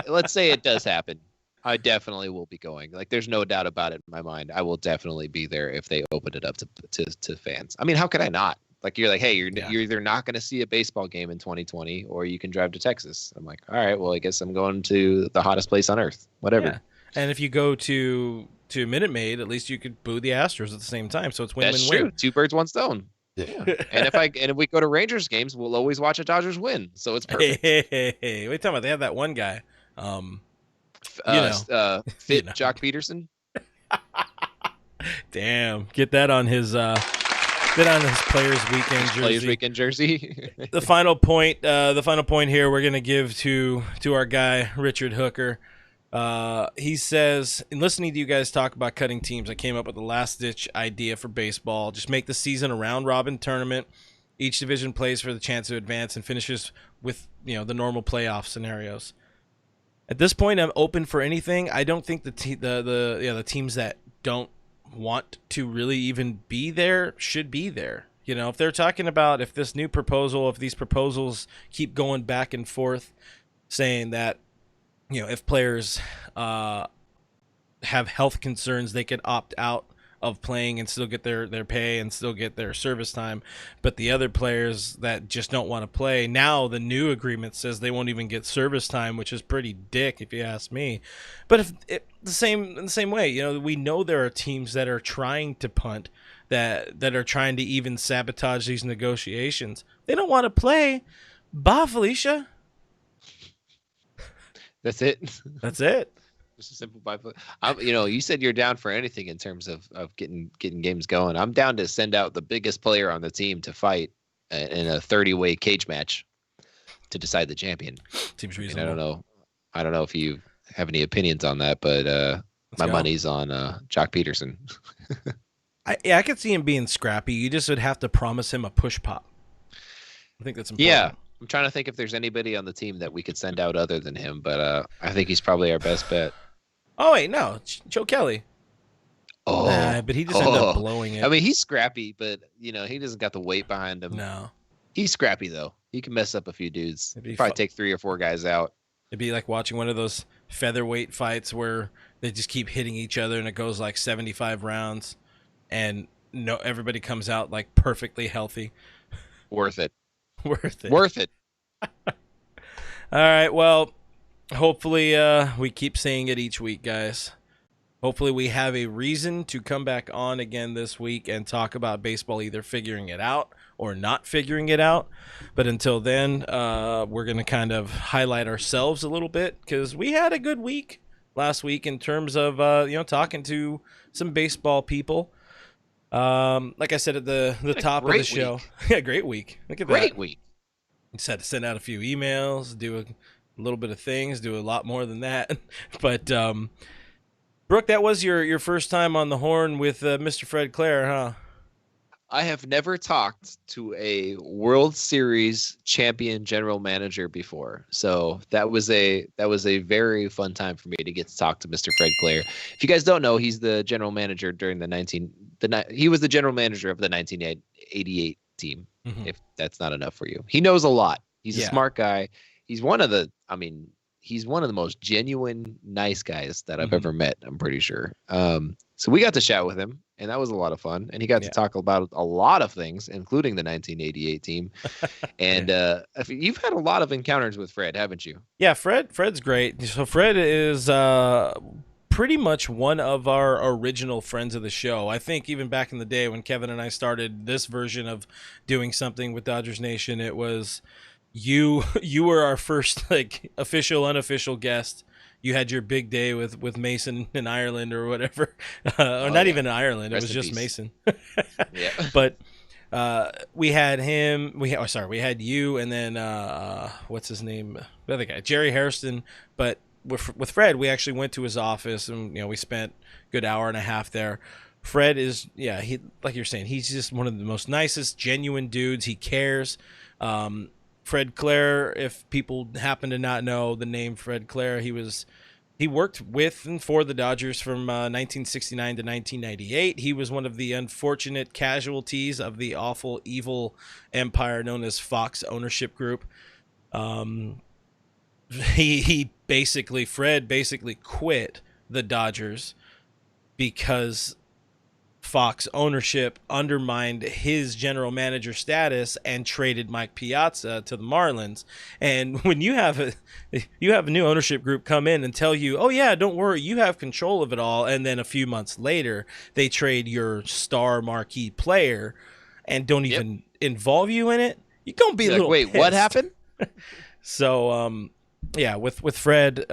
Let's say it does happen. I definitely will be going. Like, there's no doubt about it in my mind. I will definitely be there if they open it up to fans. How could I not? Like, you're like, hey, you're either not going to see a baseball game in 2020, or you can drive to Texas. I'm like, all right, well, I guess I'm going to the hottest place on earth. Whatever. Yeah. And if you go to Minute Maid, at least you could boo the Astros at the same time. So it's win-win-win. That's true. Two birds, one stone. Yeah. and if we go to Rangers games, we'll always watch a Dodgers win. So it's perfect. Hey. What are you talking about? They have that one guy. Fit Jock Peterson. Damn. Get that on his Players Weekend jersey. The final point here we're gonna give to our guy Richard Hooker. He says, in listening to you guys talk about cutting teams, I came up with the last-ditch idea for baseball. Just make the season a round-robin tournament. Each division plays for the chance to advance and finishes with the normal playoff scenarios. At this point, I'm open for anything. I don't think the teams that don't want to really even be there should be there. If they're talking about if these proposals keep going back and forth, saying that if players have health concerns, they could opt out of playing and still get their pay and still get their service time. But the other players that just don't want to play, now the new agreement says they won't even get service time, which is pretty dick if you ask me. But in the same way, we know there are teams that are trying to punt, that are trying to even sabotage these negotiations. They don't want to play. Bah, Felicia. That's it. That's it. Just a simple byplay. You said you're down for anything in terms of getting games going. I'm down to send out the biggest player on the team to fight in a 30-way cage match to decide the champion. Seems reasonable. And I don't know if you have any opinions on that, but my money's on Jock Peterson. I could see him being scrappy. You just would have to promise him a push pop. I think that's important. Yeah. I'm trying to think if there's anybody on the team that we could send out other than him, but I think he's probably our best bet. Oh, wait, no. Joe Kelly. Oh, but he just ended up blowing it. I mean, he's scrappy, but he doesn't got the weight behind him. No. He's scrappy though. He can mess up a few dudes. It'd be Probably take 3 or 4 guys out. It'd be like watching one of those featherweight fights where they just keep hitting each other and it goes like 75 rounds and everybody comes out like perfectly healthy. Worth it. Worth it. Worth it. All right, well, hopefully we keep saying it each week, guys. Hopefully we have a reason to come back on again this week and talk about baseball, either figuring it out or not figuring it out. But until then, we're going to kind of highlight ourselves a little bit because we had a good week last week in terms of, talking to some baseball people. Like I said at the top of the show. Yeah, great week. Look at that. Great week. Just had to send out a few emails, do a little bit of things, do a lot more than that. But, Brooke, that was your first time on the horn with Mr. Fred Claire, huh? I have never talked to a World Series champion general manager before, so that was a very fun time for me to get to talk to Mr. Fred Claire. If you guys don't know, he's the general manager during he was the general manager of the 1988 team. Mm-hmm. If that's not enough for you, he knows a lot. He's a smart guy. He's one of the most genuine, nice guys that I've ever met, I'm pretty sure. So we got to chat with him, and that was a lot of fun. And he got to talk about a lot of things, including the 1988 team. And you've had a lot of encounters with Fred, haven't you? Yeah, Fred's great. So Fred is pretty much one of our original friends of the show. I think even back in the day when Kevin and I started this version of doing something with Dodgers Nation, it was... You were our first like official, unofficial guest. You had your big day with Mason in Ireland or whatever, or not even in Ireland. It was just Mason. Yeah. But we had him. We had you, and then what's his name? The other guy, Jerry Hairston. But with Fred, we actually went to his office, and we spent a good hour and a half there. Fred is, he like you're saying, he's just one of the most nicest, genuine dudes. He cares. Fred Claire, if people happen to not know the name Fred Claire, he worked with and for the Dodgers from 1969 to 1998. He was one of the unfortunate casualties of the awful, evil empire known as Fox ownership group. Fred basically quit the Dodgers because Fox ownership undermined his general manager status and traded Mike Piazza to the Marlins. And when you have a new ownership group come in and tell you, oh yeah, don't worry, you have control of it all, and then a few months later they trade your star marquee player and don't even involve you in it, you're gonna be a little wait, pissed. What happened? So with Fred,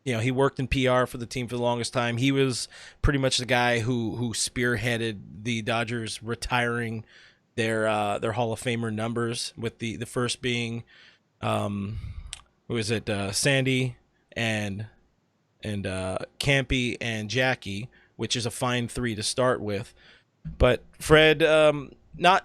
he worked in PR for the team for the longest time. He was pretty much the guy who spearheaded the Dodgers retiring their Hall of Famer numbers, with the first being Sandy and Campy and Jackie, which is a fine 3 to start with. But Fred,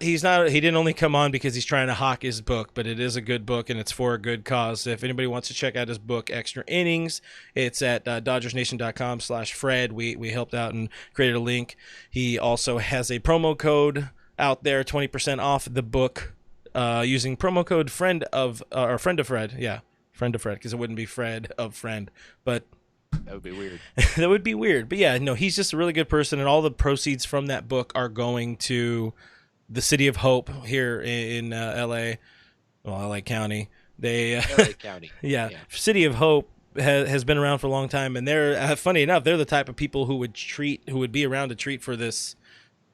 he didn't only come on because he's trying to hawk his book, but it is a good book and it's for a good cause. If anybody wants to check out his book, Extra Innings, it's at DodgersNation.com/Fred. We helped out and created a link. He also has a promo code out there, 20% off the book, using promo code friend of Fred. Yeah, friend of Fred, because it wouldn't be Fred of friend, but that would be weird. That would be weird. But yeah, no, he's just a really good person, and all the proceeds from that book are going to the City of Hope here in LA County. LA County. Yeah. City of Hope has been around for a long time, and they're funny enough, they're the type of people who would be around to treat for this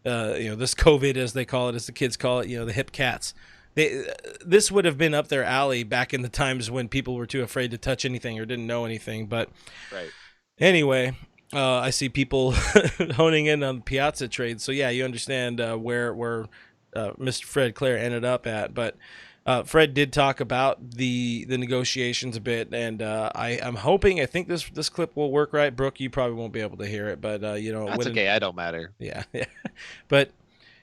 this COVID, as they call it, as the kids call it, the hip cats. This would have been up their alley back in the times when people were too afraid to touch anything or didn't know anything. But anyway, I see people honing in on the Piazza trade. So yeah, you understand where Mr. Fred Claire ended up at. But Fred did talk about the negotiations a bit, and I'm hoping, I think this clip will work right. Brooke, you probably won't be able to hear it, but that's okay. I don't matter. Yeah. But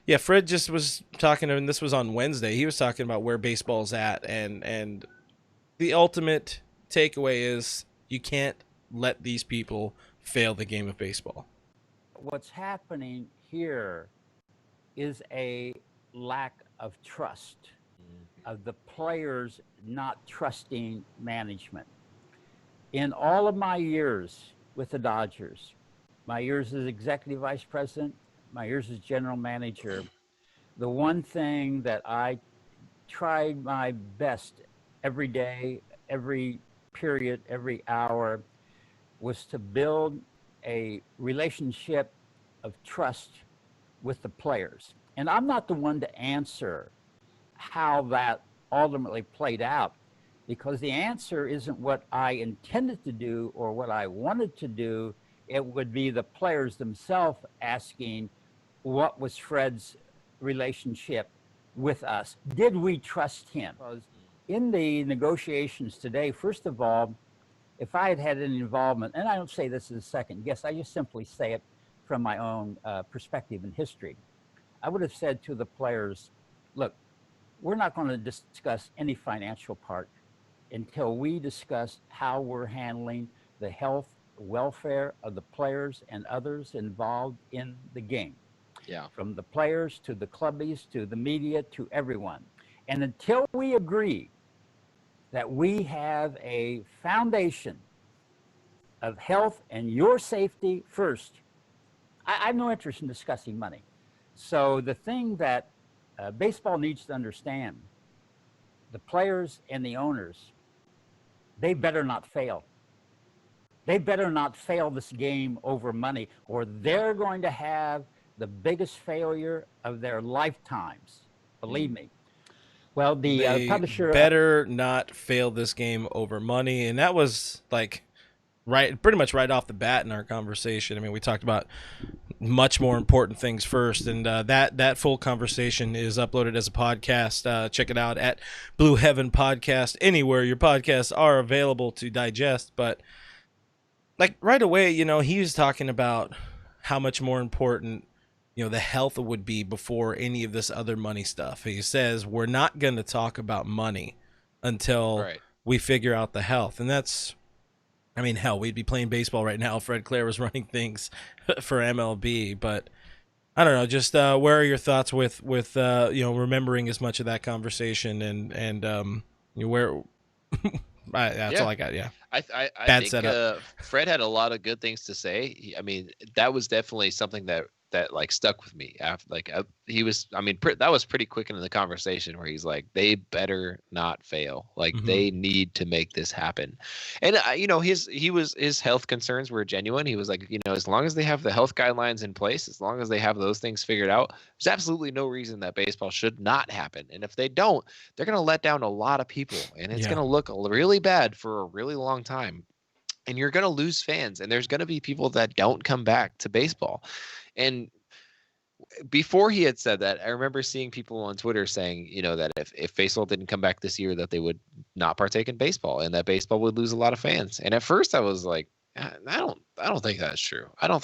yeah, Fred just was talking, and this was on Wednesday. He was talking about where baseball's at, and the ultimate takeaway is you can't let these people fail the game of baseball. what's happening here is a lack of trust of the players not trusting management. In all of my years with the Dodgers, my years as executive vice president, my years as general manager, the one thing that I tried my best every day, every period, every hour was to build a relationship of trust with the players. And I'm not the one to answer how that ultimately played out, because the answer isn't what I intended to do or what I wanted to do. It would be the players themselves asking, what was Fred's relationship with us? Did we trust him? Because in the negotiations today, first of all, if I had had any involvement, and I don't say this as a second guess, I just simply say it from my own perspective and history, I would have said to the players, look, we're not going to discuss any financial part until we discuss how we're handling the health, welfare of the players and others involved in the game. Yeah. From the players to the clubbies to the media to everyone. And until we agree that we have a foundation of health and your safety first, I have no interest in discussing money. So the thing that baseball needs to understand, the players and the owners, they better not fail. They better not fail this game over money, or they're going to have the biggest failure of their lifetimes. Believe me. Well, the publisher better not fail this game over money, and that was like pretty much right off the bat in our conversation. I mean, we talked about much more important things first, and that full conversation is uploaded as a podcast. Check it out at Blue Heaven Podcast, anywhere your podcasts are available to digest. But like right away, he was talking about how much more important the health would be before any of this other money stuff. He says we're not going to talk about money until we figure out the health. And that's, I mean, hell, we'd be playing baseball right now if Fred Claire was running things for MLB. But I don't know, just where are your thoughts with remembering as much of that conversation and where that's all I got. Yeah. I think Fred had a lot of good things to say. I mean, that was definitely something that like stuck with me after that was pretty quick into the conversation where he's like, they better not fail. Like they need to make this happen. And his health concerns were genuine. He was like, as long as they have the health guidelines in place, as long as they have those things figured out, there's absolutely no reason that baseball should not happen. And if they don't, they're going to let down a lot of people, and it's going to look really bad for a really long time. And you're going to lose fans, and there's going to be people that don't come back to baseball. And before he had said that, I remember seeing people on Twitter saying, that if baseball didn't come back this year, that they would not partake in baseball and that baseball would lose a lot of fans. And at first I was like, I don't think that's true. I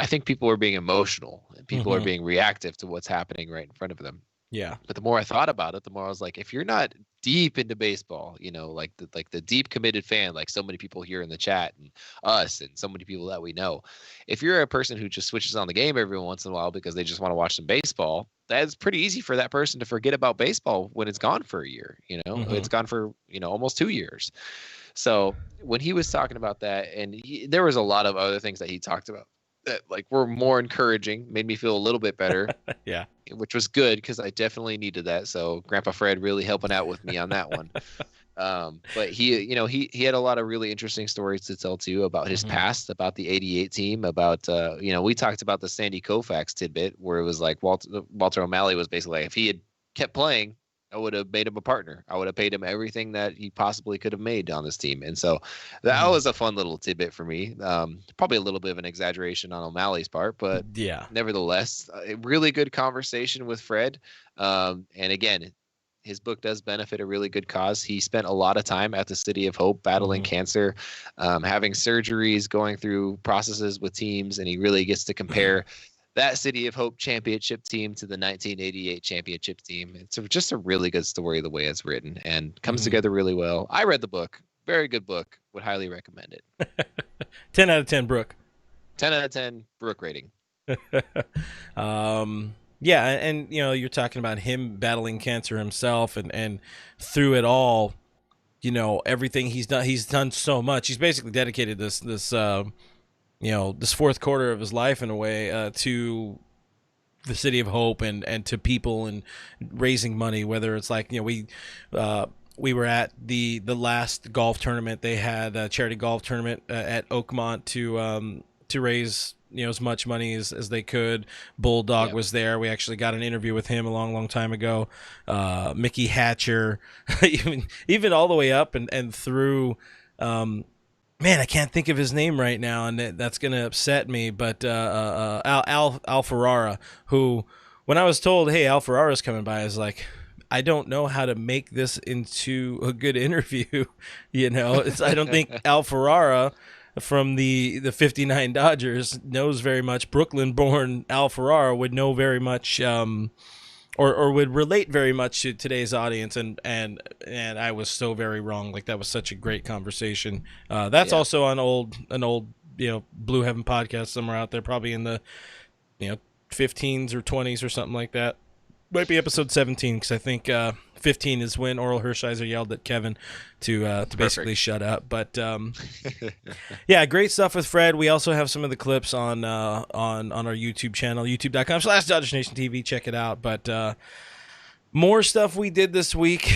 think people are being emotional and people are being reactive to what's happening right in front of them. Yeah. But the more I thought about it, the more I was like, if you're not deep into baseball, like the deep committed fan, like so many people here in the chat and us and so many people that we know, if you're a person who just switches on the game every once in a while because they just want to watch some baseball, that's pretty easy for that person to forget about baseball when it's gone for a year. It's gone for almost 2 years. So when he was talking about that, and there was a lot of other things that he talked about that like were more encouraging, made me feel a little bit better. Yeah. Which was good because I definitely needed that. So Grandpa Fred really helping out with me on that one. But he had a lot of really interesting stories to tell too about his past, about the '88 team, about we talked about the Sandy Koufax tidbit where it was like Walter O'Malley was basically like, if he had kept playing, I would have made him a partner. I would have paid him everything that he possibly could have made on this team. And so that was a fun little tidbit for me. Probably a little bit of an exaggeration on O'Malley's part, but nevertheless, a really good conversation with Fred. And again, his book does benefit a really good cause. He spent a lot of time at the City of Hope battling cancer, having surgeries, going through processes with teams, and he really gets to compare that City of Hope championship team to the 1988 championship team. It's just a really good story the way it's written and comes together really well. I read the book. Very good book. Would highly recommend it. 10 out of 10, Brooke. 10 out of 10 Brook rating. Yeah, and you know, you're talking about him battling cancer himself, and through it all, you know, everything he's done so much. He's basically dedicated this you know, this fourth quarter of his life in a way to the City of Hope and to people and raising money. Whether it's like, you know, we were at the last golf tournament. They had a charity golf tournament at Oakmont to raise, you know, as much money as they could. Bulldog was there. We actually got an interview with him a long time ago. Mickey Hatcher, even all the way up and through. Man, I can't think of his name right now, and that's going to upset me. But Al Ferrara, who, when I was told, hey, Al Ferrara's coming by, I was like, I don't know how to make this into a good interview. You know, I don't think Al Ferrara from the 59 Dodgers knows very much. Brooklyn-born Al Ferrara would know very much, or would relate very much to today's audience, and I was so very wrong. Like, that was such a great conversation. That's also on an old, you know, Blue Heaven podcast somewhere out there, probably in the, you know, 15s or 20s or something like that. Might be episode 17, because I think 15 is when Oral Hershiser yelled at Kevin to basically shut up. But yeah, great stuff with Fred. We also have some of the clips on our YouTube channel, youtube.com/DodgersNationTV. Check it out. But more stuff we did this week.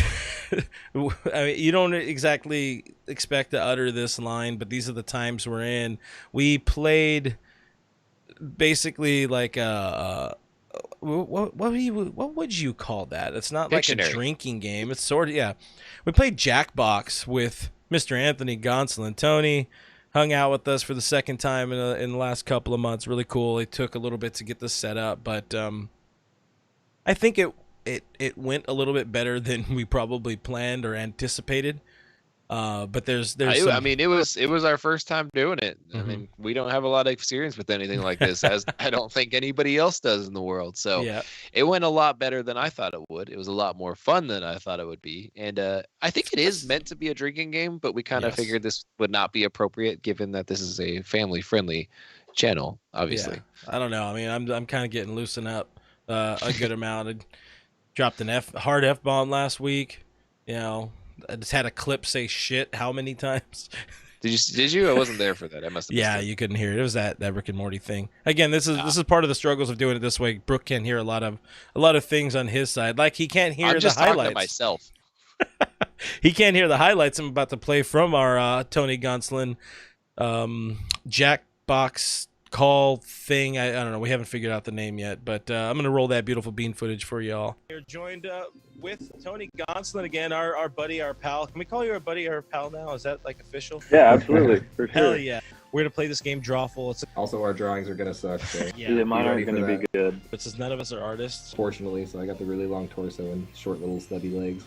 I mean, you don't exactly expect to utter this line, but these are the times we're in. We played basically like what would you call that? It's not Dictionary. like a drinking game. It's sort of, yeah. We played Jackbox with Mr. Anthony Gonsolin. Tony hung out with us for the second time in the last couple of months. Really cool. It took a little bit to get this set up, but I think it went a little bit better than we probably planned or anticipated. But there's I mean, it was our first time doing it. I mean, we don't have a lot of experience with anything like this, as I don't think anybody else does in the world. So it went a lot better than I thought it would. It was a lot more fun than I thought it would be. And I think it is meant to be a drinking game, but we kind of figured this would not be appropriate given that this is a family-friendly channel, obviously. Yeah. I don't know. I mean, I'm kind of getting loosened up a good amount. I dropped an hard F-bomb last week, you know. I just had a clip say shit how many times? Did you? I wasn't there for that. I must have missed it. You couldn't hear it. It was that Rick and Morty thing. Again, this is part of the struggles of doing it this way. Brooke can't hear a lot of things on his side. Like, he can't hear I'm the just highlights. talking to myself. He can't hear the highlights I'm about to play from our Tony Gonsolin Jackbox call thing. I don't know. We haven't figured out the name yet, but I'm going to roll that beautiful bean footage for y'all. You're joined with Tony Gonsolin again, our buddy, our pal. Can we call you our buddy, our pal now? Is that like official? Yeah, absolutely. For sure. Hell yeah. We're going to play this game Drawful. Also, our drawings are going to suck. So. Yeah, mine aren't going to be good. But since none of us are artists. Fortunately, so I got the really long torso and short little stubby legs.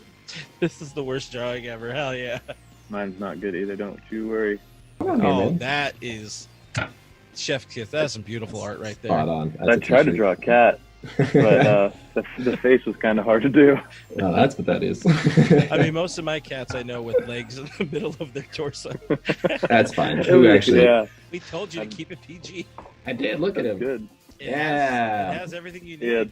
This is the worst drawing ever. Hell yeah. Mine's not good either. Don't you worry. That is chef kiss. That's some beautiful art right there. Spot on. I tried to draw a cat, but the face was kind of hard to do. No, that's what that is. I mean, most of my cats I know with legs in the middle of their torso. That's fine. Actually, we told you to keep it PG. I did. Look at him. Good. It has everything you need. Yeah.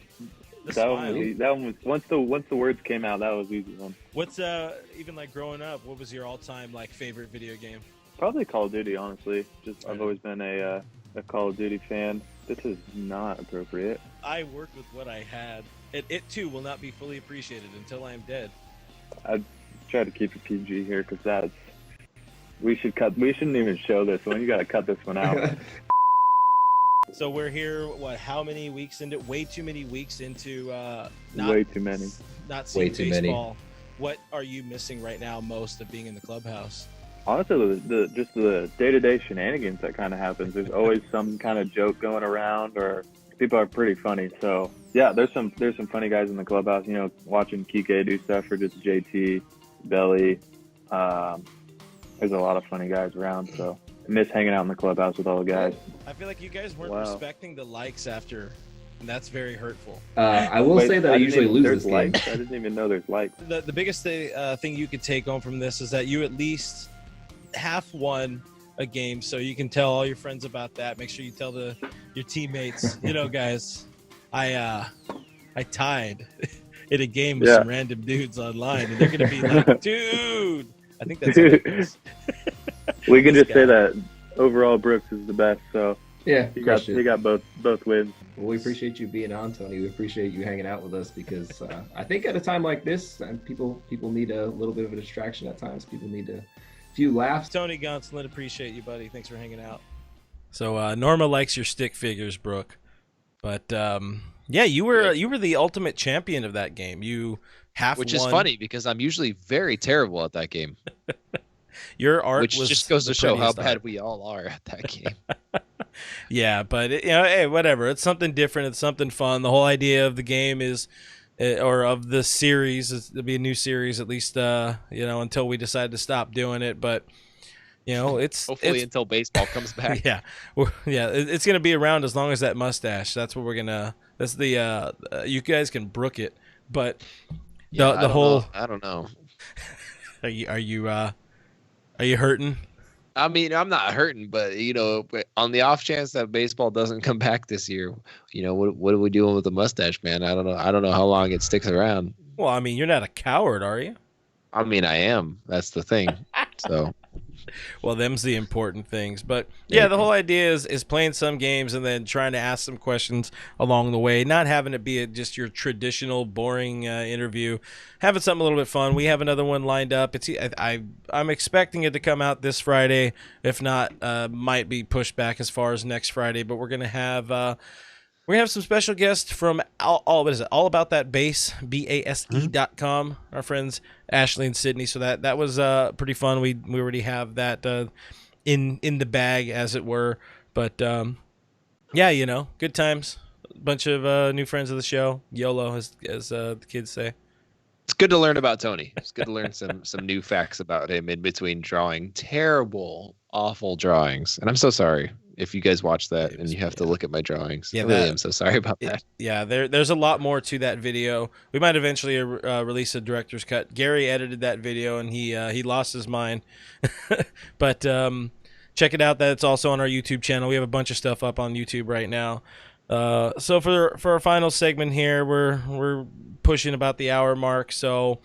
That one was once the words came out, that was an easy one. What's even like growing up, what was your all-time like favorite video game? Probably Call of Duty, honestly. I've always been a Call of Duty fan. This is not appropriate. I worked with what I had. It too will not be fully appreciated until I am dead. I try to keep it PG here because we shouldn't even show this one. You got to cut this one out. So we're here. How many weeks into? Way too many weeks into. Way too many. Not seeing baseball. What are you missing right now most of being in the clubhouse? Honestly, just the day-to-day shenanigans that kind of happens. There's always some kind of joke going around, or people are pretty funny. So yeah, there's some funny guys in the clubhouse. You know, watching Kike do stuff, or just JT, Belly. There's a lot of funny guys around. So I miss hanging out in the clubhouse with all the guys. I feel like you guys weren't respecting the likes after. And that's very hurtful. I will say that I usually lose this game. Likes. I didn't even know there's likes. The biggest thing you could take home from this is that you at least half won a game, so you can tell all your friends about that. Make sure you tell your teammates. Guys, I tied in a game with some random dudes online, and they're gonna be like, dude. I think that's hilarious. We can just say that overall Brooks is the best. So Yeah, he got both wins. Well, we appreciate you being on, Tony. We appreciate you hanging out with us because I think at a time like this, people need a little bit of a distraction at times. People need a few laughs. Tony Gonsolin, appreciate you, buddy. Thanks for hanging out. So Norma likes your stick figures, Brooke. But yeah, you were the ultimate champion of that game. You which is funny because I'm usually very terrible at that game. Your art which was just goes to show how bad art. we all are at that game. Yeah, but hey, whatever. It's something different. It's something fun. The whole idea of the game is, or of the series, is to be a new series at least. Until we decide to stop doing it. But it's hopefully until baseball comes back. Yeah, it's gonna be around as long as that mustache. That's what we're gonna. That's the. You guys can brook it, but I don't know. Are you hurting? I mean, I'm not hurting, but on the off chance that baseball doesn't come back this year, what are we doing with the mustache, man? I don't know. I don't know how long it sticks around. Well, I mean, you're not a coward, are you? I mean, I am. That's the thing. So. Well, them's the important things. But yeah, the whole idea is playing some games and then trying to ask some questions along the way, not having it be just your traditional boring interview, having something a little bit fun. We have another one lined up. I'm expecting it to come out this Friday. If not, might be pushed back as far as next Friday. But we're gonna have some special guests from all about that base, BASE.com, our friends Ashley and Sydney. So that was pretty fun. We already have that in the bag, as it were. But yeah, good times. A bunch of new friends of the show. YOLO, as the kids say. It's good to learn about Tony. It's good to learn some new facts about him in between drawing terrible, awful drawings. And I'm so sorry if you guys watch that and you have to look at my drawings. Yeah, I really am so sorry about that. Yeah, there's a lot more to that video. We might eventually release a director's cut. Gary edited that video and he lost his mind. But check it out. That's also on our YouTube channel. We have a bunch of stuff up on YouTube right now. So for our final segment here, we're pushing about the hour mark. So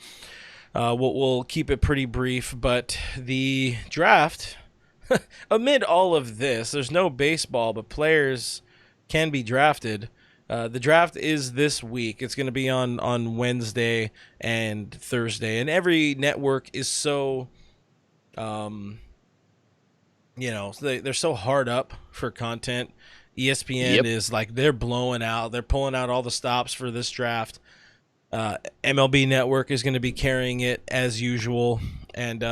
we'll keep it pretty brief. But the draft. Amid all of this, there's no baseball, but players can be drafted. The draft is this week. It's going to be on Wednesday and Thursday, and every network is so, they're so hard up for content. ESPN is like they're blowing out. They're pulling out all the stops for this draft. MLB Network is going to be carrying it as usual, and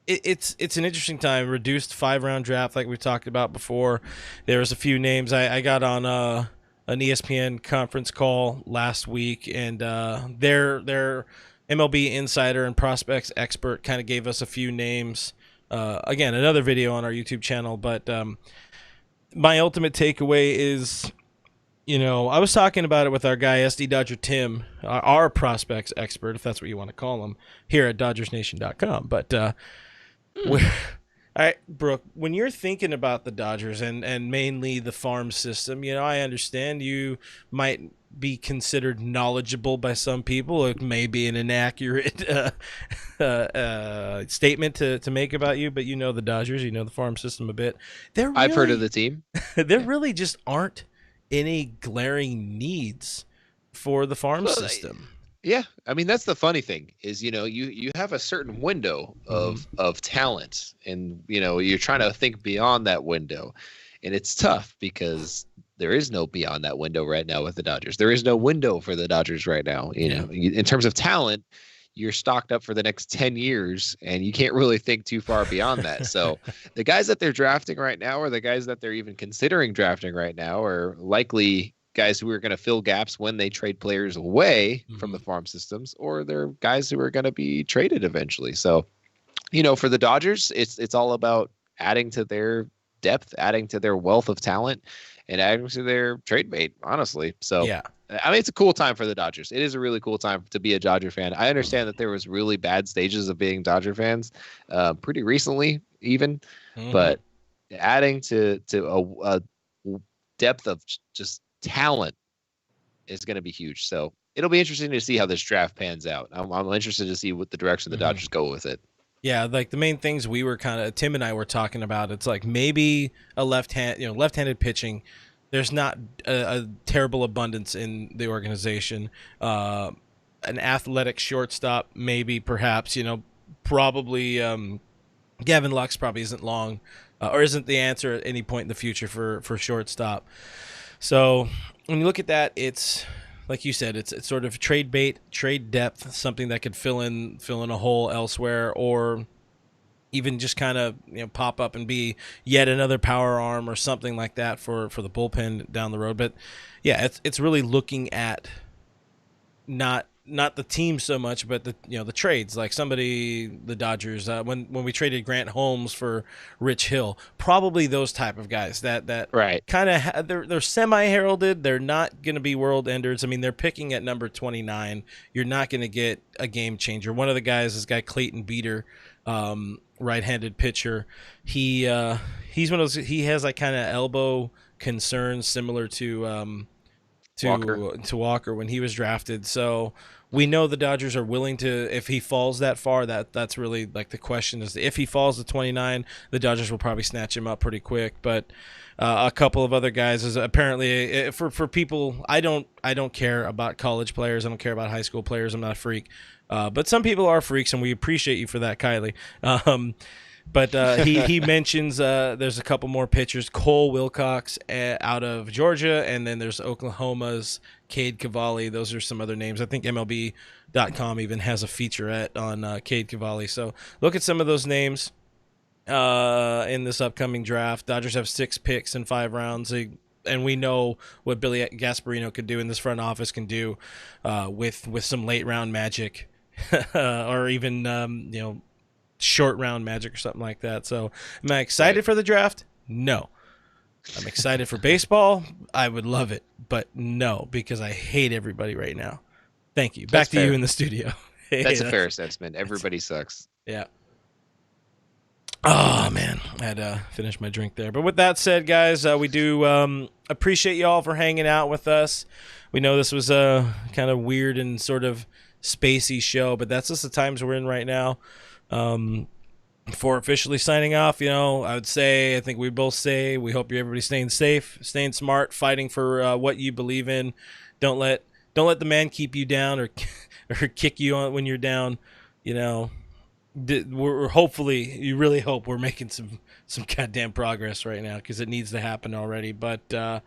It's an interesting time. Reduced 5-round draft like we talked about before. There was a few names. I got on an ESPN conference call last week, and their MLB insider and prospects expert kind of gave us a few names. Again, another video on our YouTube channel. But my ultimate takeaway is, I was talking about it with our guy SD Dodger Tim, our prospects expert, if that's what you want to call him, here at DodgersNation.com. But all right, Brooke, when you're thinking about the Dodgers and mainly the farm system, I understand you might be considered knowledgeable by some people. It may be an inaccurate statement to make about you, but the Dodgers, the farm system a bit. I've heard of the team. There really just aren't any glaring needs for the farm system. Yeah, I mean that's the funny thing is you have a certain window of talent, and you're trying to think beyond that window, and it's tough because there is no beyond that window right now with the Dodgers. There is no window for the Dodgers right now. In terms of talent, you're stocked up for the next 10 years, and you can't really think too far beyond that. So the guys that they're drafting right now, or the guys that they're even considering drafting right now, are likely guys who are going to fill gaps when they trade players away from the farm systems, or they're guys who are going to be traded eventually. So, for the Dodgers, it's all about adding to their depth, adding to their wealth of talent, and adding to their trade bait, honestly. So, yeah, I mean, it's a cool time for the Dodgers. It is a really cool time to be a Dodger fan. I understand that there was really bad stages of being Dodger fans pretty recently. even, but adding to a depth of just talent is going to be huge. So it'll be interesting to see how this draft pans out. I'm interested to see what the direction the Dodgers go with it. Yeah, like the main things we were Tim and I were talking about, it's like maybe a left-handed pitching. There's not a terrible abundance in the organization. An athletic shortstop, maybe, perhaps, probably Gavin Lux probably isn't long or isn't the answer at any point in the future for shortstop. So when you look at that, it's like you said, it's sort of trade bait, trade depth, something that could fill in a hole elsewhere, or even just kind of pop up and be yet another power arm or something like that for the bullpen down the road. But yeah, it's really looking at not the team so much, but the trades. Like the Dodgers, when we traded Grant Holmes for Rich Hill, probably those type of guys that right. kind of they're semi-heralded. They're not going to be world enders. I mean, they're picking at number 29. You're not going to get a game changer. One of the guys is Clayton Beater, right-handed pitcher. He's one of those. He has like kind of elbow concerns similar to Walker when he was drafted. So we know the Dodgers are willing to, if he falls that far, that's really like the question is, if he falls to 29, the Dodgers will probably snatch him up pretty quick. But a couple of other guys is apparently for people. I don't care about college players. I don't care about high school players. I'm not a freak. But some people are freaks, and we appreciate you for that, Kylie. But he mentions there's a couple more pitchers. Cole Wilcox out of Georgia, and then there's Oklahoma's Cade Cavalli. Those are some other names. I think MLB.com even has a featurette on Cade Cavalli. So look at some of those names in this upcoming draft. Dodgers have 6 picks in 5 rounds. And we know what Billy Gasparino could do, and this front office can do with some late round magic or even short round magic or something like that. So am I excited for the draft? No. I'm excited for baseball. I would love it, but no, because I hate everybody right now. Thank you. Back to you in the studio. That's a fair assessment. Everybody sucks. Yeah. Oh, man. I had to finish my drink there. But with that said, guys, we do appreciate you all for hanging out with us. We know this was a kind of weird and sort of spacey show, but that's just the times we're in right now. Before officially signing off, I would say, I think we both say, we hope everybody's staying safe, staying smart, fighting for what you believe in. Don't let the man keep you down or kick you on when you're down. We're hopefully, you really hope we're making some goddamn progress right now, because it needs to happen already. But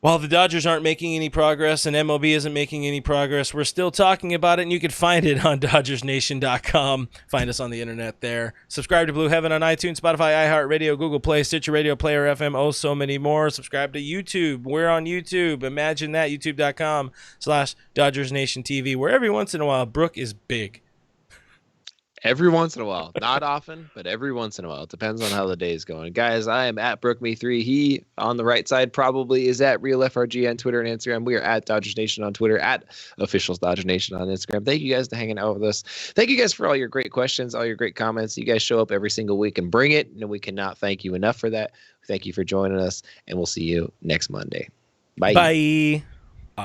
while the Dodgers aren't making any progress and MLB isn't making any progress, we're still talking about it, and you can find it on DodgersNation.com. Find us on the internet there. Subscribe to Blue Heaven on iTunes, Spotify, iHeartRadio, Google Play, Stitcher Radio, Player FM, oh so many more. Subscribe to YouTube. We're on YouTube. Imagine that, youtube.com/DodgersNationTV, where every once in a while Brook is big. Every once in a while. Not often, but every once in a while. It depends on how the day is going. Guys, I am at BrookMe3. He, on the right side, probably is at RealFRG on Twitter and Instagram. We are at Dodgers Nation on Twitter, at Officials Dodger Nation on Instagram. Thank you guys for hanging out with us. Thank you guys for all your great questions, all your great comments. You guys show up every single week and bring it, and we cannot thank you enough for that. Thank you for joining us, and we'll see you next Monday. Bye. Bye.